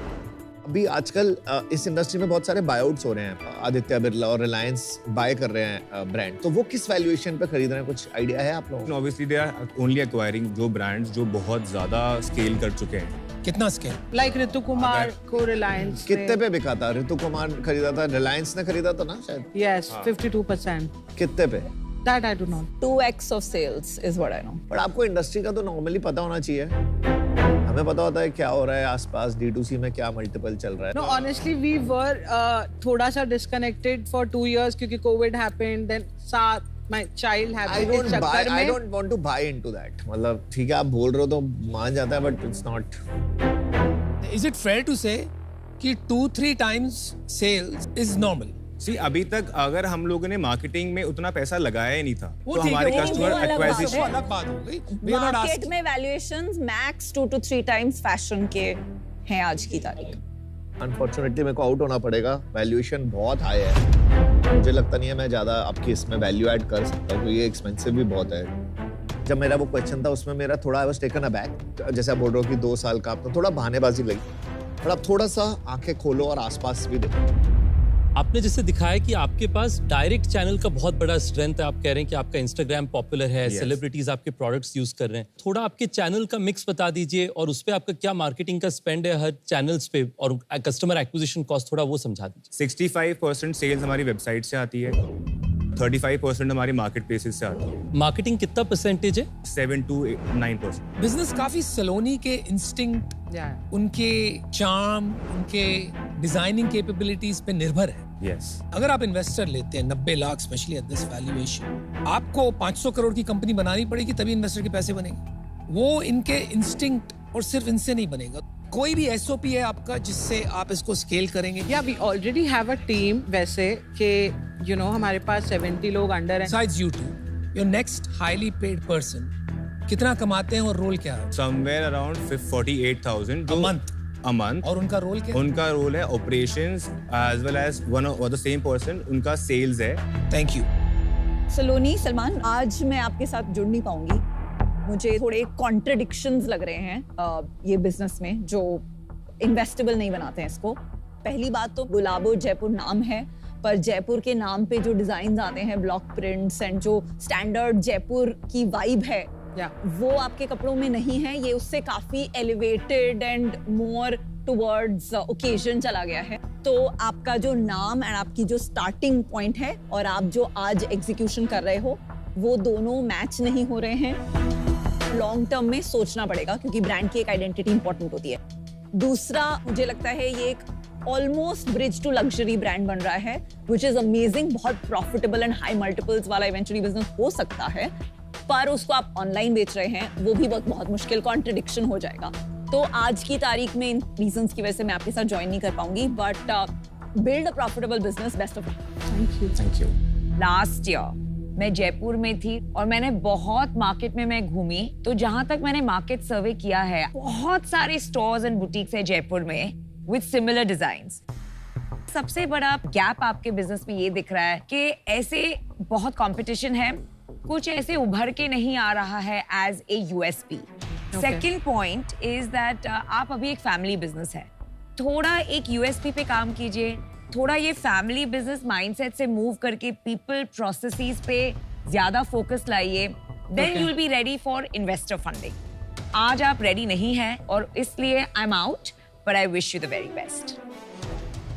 C: अभी आजकल इस इंडस्ट्री में बहुत सारे बायआउट्स हो रहे हैं। आदित्य बिरला और रिलायंस बाय कर रहे हैं ब्रांड, तो वो किस वैल्यूएशन पे खरीद रहे हैं, कुछ आइडिया है आप लोगों को?
O: Obviously they are only acquiring जो ब्रांड्स जो बहुत ज्यादा स्केल कर चुके हैं।
B: कितना स्केल?
N: लाइक ऋतु कुमार को रिलायंस
C: कितने पे बिका था? ऋतु कुमार खरीदा था, रिलायंस ने खरीदा था ना शायद?
N: यस, 52%।
C: कितने पे?
N: That I do not.
A: 2x of sales is what I know.
C: पर आपको इंडस्ट्री का तो नॉर्मली पता होना चाहिए। हमें पता होता है क्या हो रहा है आसपास, D2C में क्या मल्टीपल चल रहा है।
N: No, honestly, we were थोड़ा सा disconnected for 2 years क्योंकि COVID happened, then साथ my child happened इस चक्कर में।
C: I don't want to buy into that. मतलब ठीक है आप बोल रहे हो तो मान जाता है, but it's not.
B: Is it fair to say कि 2-3 times sales is normal?
O: सी अभी तक अगर हम लोगों ने मार्केटिंग में उतना पैसा लगाया ही नहीं था तो
B: ठीक है,
O: हमारे
B: वो
O: कस्टमर
B: अलग बात
O: एक्वाजिशन
B: है, वो अलग बात हो गई। We are not
A: market
B: asking-
A: में valuations max 2 to 3 times fashion के हैं आज की तारीख।
C: अनफॉर्चुनेटली मेरे को आउट होना पड़ेगा, वैल्यूएशन बहुत हाई है। मुझे लगता नहीं है मैं ज्यादा आपकी इसमें वैल्यू ऐड कर सकता हूँ, ये एक्सपेंसिव भी बहुत है। जब मेरा वो क्वेश्चन था उसमें मेरा थोड़ा आई वाज टेकन अबैक, जैसे आप बोल रहे हो कि 2 साल का, आपको थोड़ा बहानेबाजी लगी, पर आप थोड़ा सा आंखें खोलो और आसपास भी देखो।
F: आपने जैसे दिखाया कि आपके पास डायरेक्ट चैनल का बहुत बड़ा स्ट्रेंथ है। आप कह रहे हैं कि आपका इंस्टाग्राम पॉपुलर है, सेलिब्रिटीज आपके प्रोडक्ट्स यूज कर रहे हैं। थोड़ा आपके चैनल का मिक्स बता दीजिए और उस पे आपका क्या मार्केटिंग का स्पेंड है हर चैनल्स पे और कस्टमर एक्विजिशन कॉस्ट, थोड़ा वो समझा दीजिए।
O: 65% सेल्स हमारी वेबसाइट से आती है, 35% हमारी मार्केट प्लेसेस से आती है।
F: मार्केटिंग कितना परसेंटेज है?
O: 7 to 9%।
B: बिजनेस काफी सलोनी के इंस्टिंक्ट, उनके चार्म, उनके डिजाइनिंग कैपेबिलिटीज पे निर्भर है।
O: Yes.
B: अगर आप इन्वेस्टर लेते हैं 90 lakh specially at this valuation, आपको 500 करोड़ की कंपनी बनानी पड़ेगी तभी इन्वेस्टर के पैसे बनेंगे। वो इनके इंस्टिंक्ट और सिर्फ इनसे नहीं बनेगा। कोई भी एसओपी है आपका जिससे आप इसको स्केल करेंगे?
N: या we already have a team वैसे कि यू नो हमारे पास 70 लोग अंडर हैं।
B: Besides you two, your next highly paid person कितना कमाते हैं और रोल क्या है?
O: Somewhere around 48,000 a month।
B: और उनका रोल क्या है?
O: उनका रोल है operations as well as one of the same person उनका सेल्स है।
B: Thank you.
A: सलोनी, सलमान, आज मैं आपके साथ जुड़ नहीं पाऊंगी। मुझे थोड़े कॉन्ट्रडिक्शंस लग रहे हैं ये बिजनेस में, जो इन्वेस्टेबल नहीं बनाते हैं इसको। पहली बात तो गुलाबो जयपुर नाम है, पर जयपुर के नाम पे जो डिजाइन आते हैं, ब्लॉक प्रिंट्स एंड जो स्टैंडर्ड जयपुर की वाइब है, वो आपके कपड़ों में नहीं है। ये उससे काफी elevated and more towards occasion चला गया है। तो आपका जो नाम एंड आपकी जो स्टार्टिंग पॉइंट है और आप जो आज एग्जीक्यूशन कर रहे हो, वो दोनों मैच नहीं हो रहे हैं। लॉन्ग टर्म में सोचना पड़ेगा, क्योंकि ब्रांड की एक आइडेंटिटी इंपॉर्टेंट होती है। दूसरा, मुझे लगता है ये एक almost bridge to luxury brand बन रहा है, विच इज अमेजिंग। बहुत प्रॉफिटेबल एंड हाई मल्टीपल्स वाला इवेंचुअली बिजनेस हो सकता है, पर उसको आप ऑनलाइन बेच रहे हैं, वो भी बहुत मुश्किल, कॉन्ट्रडिक्शन हो जाएगा। तो आज की तारीख में इन रीजंस की वजह से मैं आपके साथ ज्वाइन नहीं कर पाऊंगी, but build a profitable business. Best of luck.
C: Thank you.
G: Last year मैं जयपुर में थी और मैंने बहुत मार्केट में मैं घूमी। तो जहां तक मैंने मार्केट सर्वे किया है, बहुत सारे स्टोर्स एंड बुटीक्स है जयपुर में विद सिमिलर डिजाइन्स। सबसे बड़ा गैप आपके बिजनेस में ये दिख रहा है कि ऐसे बहुत कंपटीशन है, कुछ ऐसे उभर के नहीं आ रहा है as a USP. Second point is that आप अभी एक फैमिली बिजनेस है, थोड़ा एक यूएसपी पे काम कीजिए, थोड़ा ये फैमिली बिजनेस माइंडसेट से मूव करके पीपल प्रोसेसेस पे ज्यादा फोकस लाइए, then you will be ready for investor funding. आज आप रेडी नहीं हैं और इसलिए I am out, but I wish you the very best.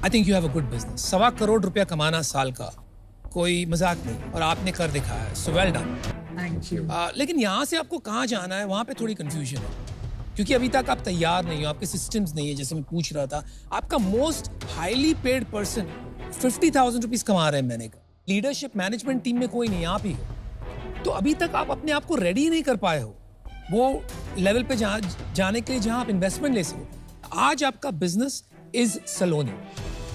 B: I think you have a good business. 1.25 crore रुपया कमाना साल का कोई मजाक नहीं, और आपने कर दिखाया है, so well done.
G: Thank you.
B: लेकिन यहाँ से आपको कहाँ जाना है, वहाँ पे थोड़ी कंफ्यूजन है, क्योंकि अभी तक आप तैयार नहीं हो, आपके सिस्टम्स नहीं है। जैसे मैं पूछ रहा था, आपका most highly paid person 50,000 rupees कमा रहे हैं महीने का। लीडरशिप मैनेजमेंट टीम में कोई नहीं, आप ही हो। तो अभी तक आप अपने आप को रेडी नहीं कर पाए हो वो लेवल पे जाने के लिए जहां आप इन्वेस्टमेंट ले सको। आज आपका business is Saloni.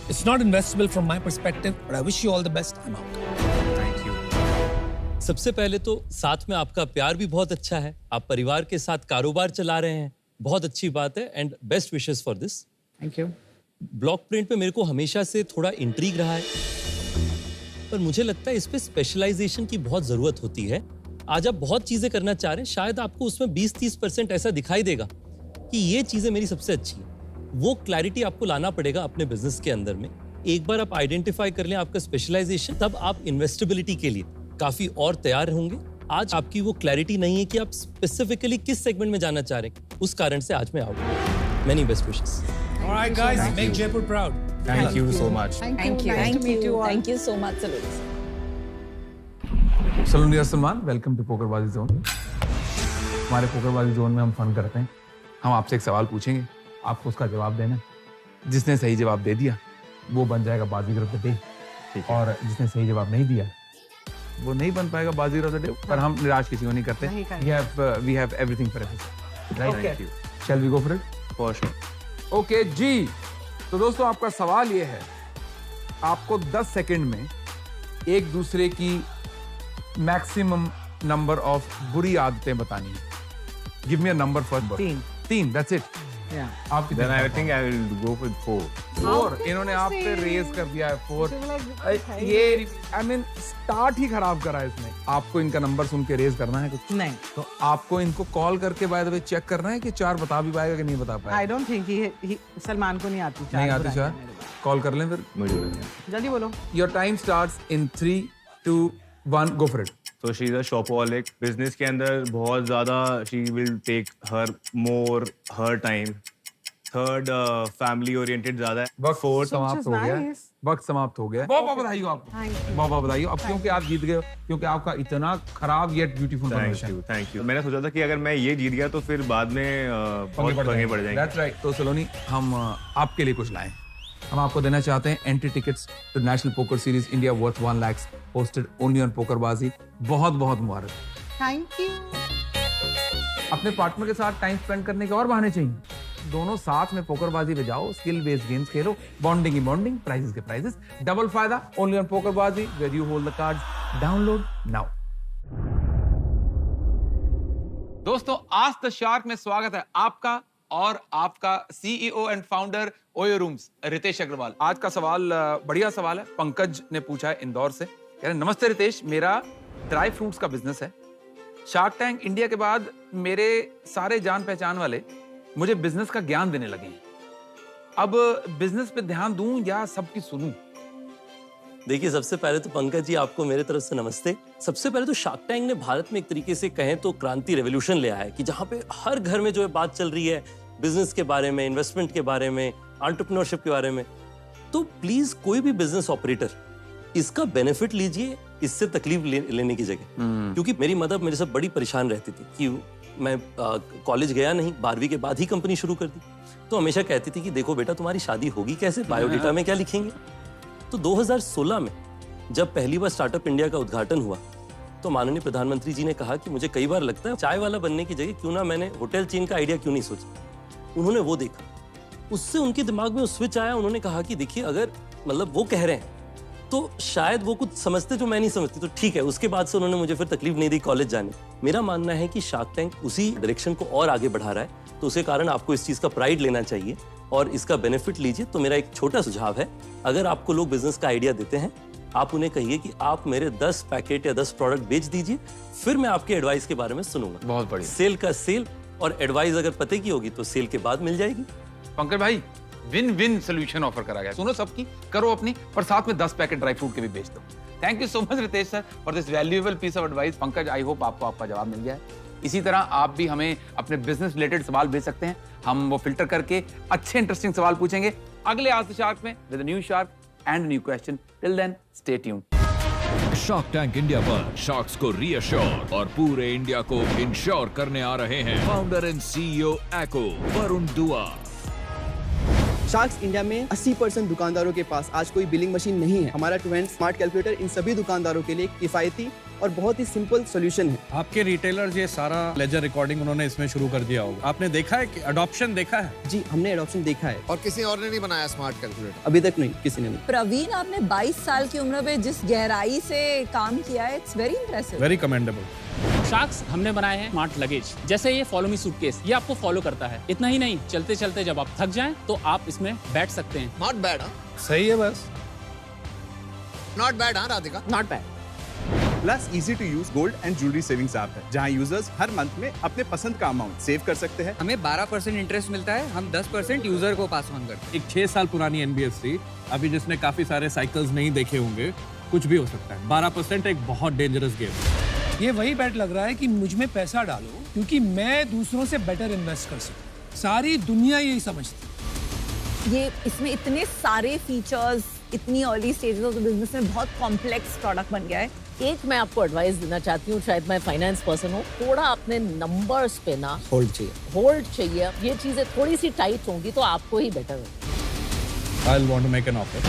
B: It's not investable from my perspective, but I wish you all the best. I am out.
F: Thank you. सबसे पहले तो साथ में आपका प्यार भी बहुत अच्छा है, आप परिवार के साथ कारोबार चला रहे हैं, बहुत अच्छी बात है, and best wishes for this.
N: Thank you.
F: Block print पे मेरे को हमेशा से थोड़ा इंट्रीग रहा है, पर मुझे लगता है इस पे स्पेशलाइजेशन की बहुत जरूरत होती है। आज आप बहुत चीजें करना चाह रहे हैं, शायद आपको उसमें 20-30% ऐसा दिखाई देगा कि ये चीजें मेरी सबसे अच्छी है। वो क्लैरिटी आपको लाना पड़ेगा अपने बिजनेस के अंदर में। एक बार आप आइडेंटिफाई कर लें आपका स्पेशलाइजेशन, तब आप इन्वेस्टेबिलिटी के लिए काफी और तैयार होंगे। आज आपकी वो क्लैरिटी नहीं है कि आप स्पेसिफिकली किस सेगमेंट में जाना चाह रहे हैं, उस कारण से आज मैं out. Many best wishes.
B: Alright guys, make Jaipur proud.
O: Thank you so much.
G: Thank you.
A: Thank you so much, Saloनी।
I: सलोनी और Salman, welcome to PokerBaazi zone. हमारे पोकरबाजी जोन में हम फन करते हैं। हम आपसे एक सवाल पूछेंगे, आपको उसका जवाब देना है। जिसने सही जवाब दे दिया वो बन जाएगा बाजीगर ऑफ द डे, और जिसने सही जवाब नहीं दिया वो नहीं बन पाएगा बाजीगर ऑफ द डे। पर हम निराश किसी को नहीं करते। We have everything for everything, right? Thank you. Shall we go for it? For sure. Okay जी, तो दोस्तों आपका सवाल ये है, आपको 10 सेकंड में एक दूसरे की मैक्सिमम नंबर ऑफ बुरी आदतें बतानी है। Give me a number for 3, that's it. आप
O: Then I think I will go with 4.
I: 4 इन्होंने आप पे रेज कर दिया है 4। ये आई मीन स्टार्ट ही खराब करा है इसने। आपको इनका नंबर सुन के रेज करना है कुछ
N: नहीं,
I: तो आपको इनको कॉल करके बाय द वे चेक करना है कि 4 बता भी पाएगा कि नहीं बता पाएगा।
N: आई डोंट थिंक सलमान को नहीं आती
I: नहीं आती 4। कॉल कर लें फिर,
N: जल्दी बोलो।
I: Your time starts in 3, 2, 1, go for it.
O: So she's a shopaholic. Business के अंदर बहुत ज्यादा she will take her more her time. Third, family oriented ज्यादा है।
I: वक्त समाप्त हो गया। वक्त समाप्त हो गया। बहुत बहुत बधाई हो आपको। बहुत बहुत बधाई हो। अब क्योंकि आप जीत गए, क्योंकि आपका इतना खराब येट ब्यूटीफुल
O: थैंक यू। मैंने सोचा था कि अगर मैं ये जीत गया तो फिर बाद में बहुत पंगे पड़ जाएंगे।
I: That's right. तो सलोनी, हम आपके लिए कुछ लाए। हम आपको देना चाहते हैं entry tickets to national poker series India worth 1 lakh, hosted only on PokerBaazi. बहुत बहुत मुबारक।
N: Thank you.
I: अपने पार्टनर के साथ टाइम स्पेंड करने के और बहाने चाहिए। दोनों साथ में पोकरबाजी पे जाओ, स्किल बेस्ड गेम्स खेलो, बॉन्डिंग ही बॉन्डिंग, प्राइजेस के प्राइजेस, डबल फायदा only on PokerBaazi where you hold the cards. Download now. दोस्तों, आज द शार्क में स्वागत है आपका और आपका CEO and founder OYO rooms Ritesh Agarwal. आज का सवाल बढ़िया सवाल है, पंकज ने पूछा है इंदौर से। कह रहे नमस्ते रितेश, मेरा ड्राई फ्रूट्स का बिजनेस है। शार्क टैंक इंडिया के बाद मेरे सारे जान पहचान वाले मुझे बिजनेस का ज्ञान देने लगे हैं। अब बिजनेस पे ध्यान दूं या सबकी सुनूं?
F: देखिए, सबसे पहले तो पंकज जी आपको मेरे तरफ से नमस्ते। सबसे पहले तो शार्क टैंक ने भारत में एक तरीके से कहें तो क्रांति रेवोल्यूशन ले आया है कि जहां पे हर घर में जो है बात चल रही है बिजनेस के बारे में, इन्वेस्टमेंट के बारे में, एंटरप्रेन्योरशिप के बारे में। तो प्लीज कोई भी बिजनेस ऑपरेटर इसका बेनिफिट लीजिए, इससे तकलीफ लेने की जगह। क्योंकि मेरी मदर मेरे से बड़ी परेशान रहती थी कि मैं कॉलेज गया नहीं, 12वीं के बाद ही कंपनी शुरू कर दी। तो हमेशा कहती थी कि देखो बेटा, तुम्हारी शादी होगी कैसे, बायोडेटा में क्या लिखेंगे। तो 2016 में जब पहली बार स्टार्टअप इंडिया का उद्घाटन हुआ तो माननीय प्रधानमंत्री जी ने कहा कि मुझे कई बार लगता है चाय वाला बनने की जगह क्यों ना मैंने होटल चेन का आइडिया क्यों नहीं सोचा। उन्होंने वो देखा, उससे उनके दिमाग में स्विच आया। उन्होंने कहा कि देखिए, अगर मतलब वो कह रहे हैं तो शायद वो कुछ समझते जो मैं नहीं समझती, तो ठीक है। उसके बाद से उन्होंने मुझे फिर तकलीफ नहीं दी कॉलेज जाने। मेरा मानना है कि शार्क टैंक उसी डायरेक्शन को और आगे बढ़ा रहा है, तो उसके कारण आपको इस चीज का प्राइड लेना चाहिए और इसका बेनिफिट लीजिए। तो मेरा एक छोटा सुझाव है, अगर आपको लोग बिजनेस का आइडिया देते हैं, आप उन्हें कहिए कि आप मेरे 10 पैकेट या 10 प्रोडक्ट बेच दीजिए, फिर मैं आपके एडवाइस के बारे में सुनूंगा।
I: बहुत बढ़िया।
F: सेल का सेल और एडवाइस अगर पते की होगी तो सेल के बाद मिल जाएगी।
I: पंकज भाई, विन विन सोल्यूशन ऑफर करा गया। सुनो सबकी, करो अपनी, पर साथ में 10 पैकेट ड्राई फ्रूट के भी बेच दो। Thank you so much Ritesh sir for this valuable piece of advice. Pankaj, I hope आपको आपका जवाब मिल गया है। इसी तरह आप भी हमें अपने बिजनेस रिलेटेड सवाल भेज सकते हैं, हम वो फिल्टर करके अच्छे इंटरेस्टिंग सवाल पूछेंगे अगले आज द शार्क में with a new shark and new question. Till then stay tuned.
P: Shark Tank India पर शार्क्स को रीअश्योर और पूरे इंडिया को इंश्योर करने आ रहे हैं founder and CEO Acko Varun Dua.
Q: Sharks India में 80% दुकानदारों के पास आज कोई बिलिंग मशीन नहीं है। हमारा टू हैंड स्मार्ट कैलकुलेटर इन सभी दुकानदारों के लिए किफायती और बहुत ही सिंपल सॉल्यूशन है।
R: आपके रिटेलर्स ये सारा लेजर रिकॉर्डिंग उन्होंने इसमें शुरू कर दिया होगा। आपने देखा है कि अडॉप्शन देखा है?
Q: जी, हमने अडॉप्शन देखा है।
C: और किसी और ने नहीं बनाया स्मार्ट कैलकुलेटर?
Q: अभी तक नहीं, किसी ने नहीं।
A: प्रवीण, आपने 22 साल की उम्र में जिस गहराई से काम किया है, it's very impressive.
R: Very commendable.
S: Sharks हमने बनाए हैं स्मार्ट लगेज, जैसे ये फॉलो मी सूटकेस, ये आपको फॉलो करता है। इतना ही नहीं, चलते चलते जब आप थक जाएं तो आप इसमें बैठ सकते हैं।
C: Not bad.
B: सही है बस।
C: Not bad. हाँ Radhika,
S: not bad.
T: Plus easy to use gold and jewellery savings app है, जहां यूजर्स हर मंथ में अपने पसंद का अमाउंट सेव कर सकते हैं।
U: हमें 12% इंटरेस्ट मिलता है, हम 10% यूजर को पास ऑन करते हैं।
R: एक 6 साल पुरानी एनबीएफसी, अभी जिसने काफी सारे साइकिल्स नहीं देखे होंगे, कुछ भी हो सकता है। 12% एक बहुत डेंजरस गेम है।
B: ये वही बैट लग रहा है कि मुझ में पैसा डालो क्योंकि मैं दूसरों से बेटर इन्वेस्ट कर सकूं। सारी दुनिया यही समझती।
A: ये इसमें इतने सारे फीचर्स, इतनी early stages of the business में बहुत कॉम्प्लेक्स प्रोडक्ट बन गया है।
V: एक मैं आपको एडवाइस देना चाहती हूँ, शायद मैं फाइनेंस पर्सन हूँ, थोड़ा अपने नंबर्स पे ना
Q: होल्ड चाहिए।
V: होल्ड चाहिए। ये चीजें थोड़ी सी टाइट होंगी तो आपको ही बेटर है।
R: I'll want to make an offer.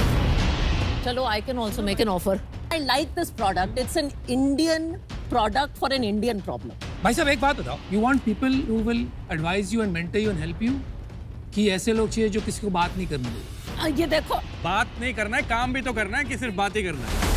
V: चलो, I can also make an offer. I like this product. It's an Indian product for an Indian problem.
B: भाई साहब, एक बात बताओ, you want people who will advise you and mentor you and help you, कि ऐसे लोग चाहिए जो किसी को बात नहीं करनी चाहिए?
V: ये देखो,
R: बात नहीं करना है, काम भी तो करना है कि सिर्फ बात ही करना है?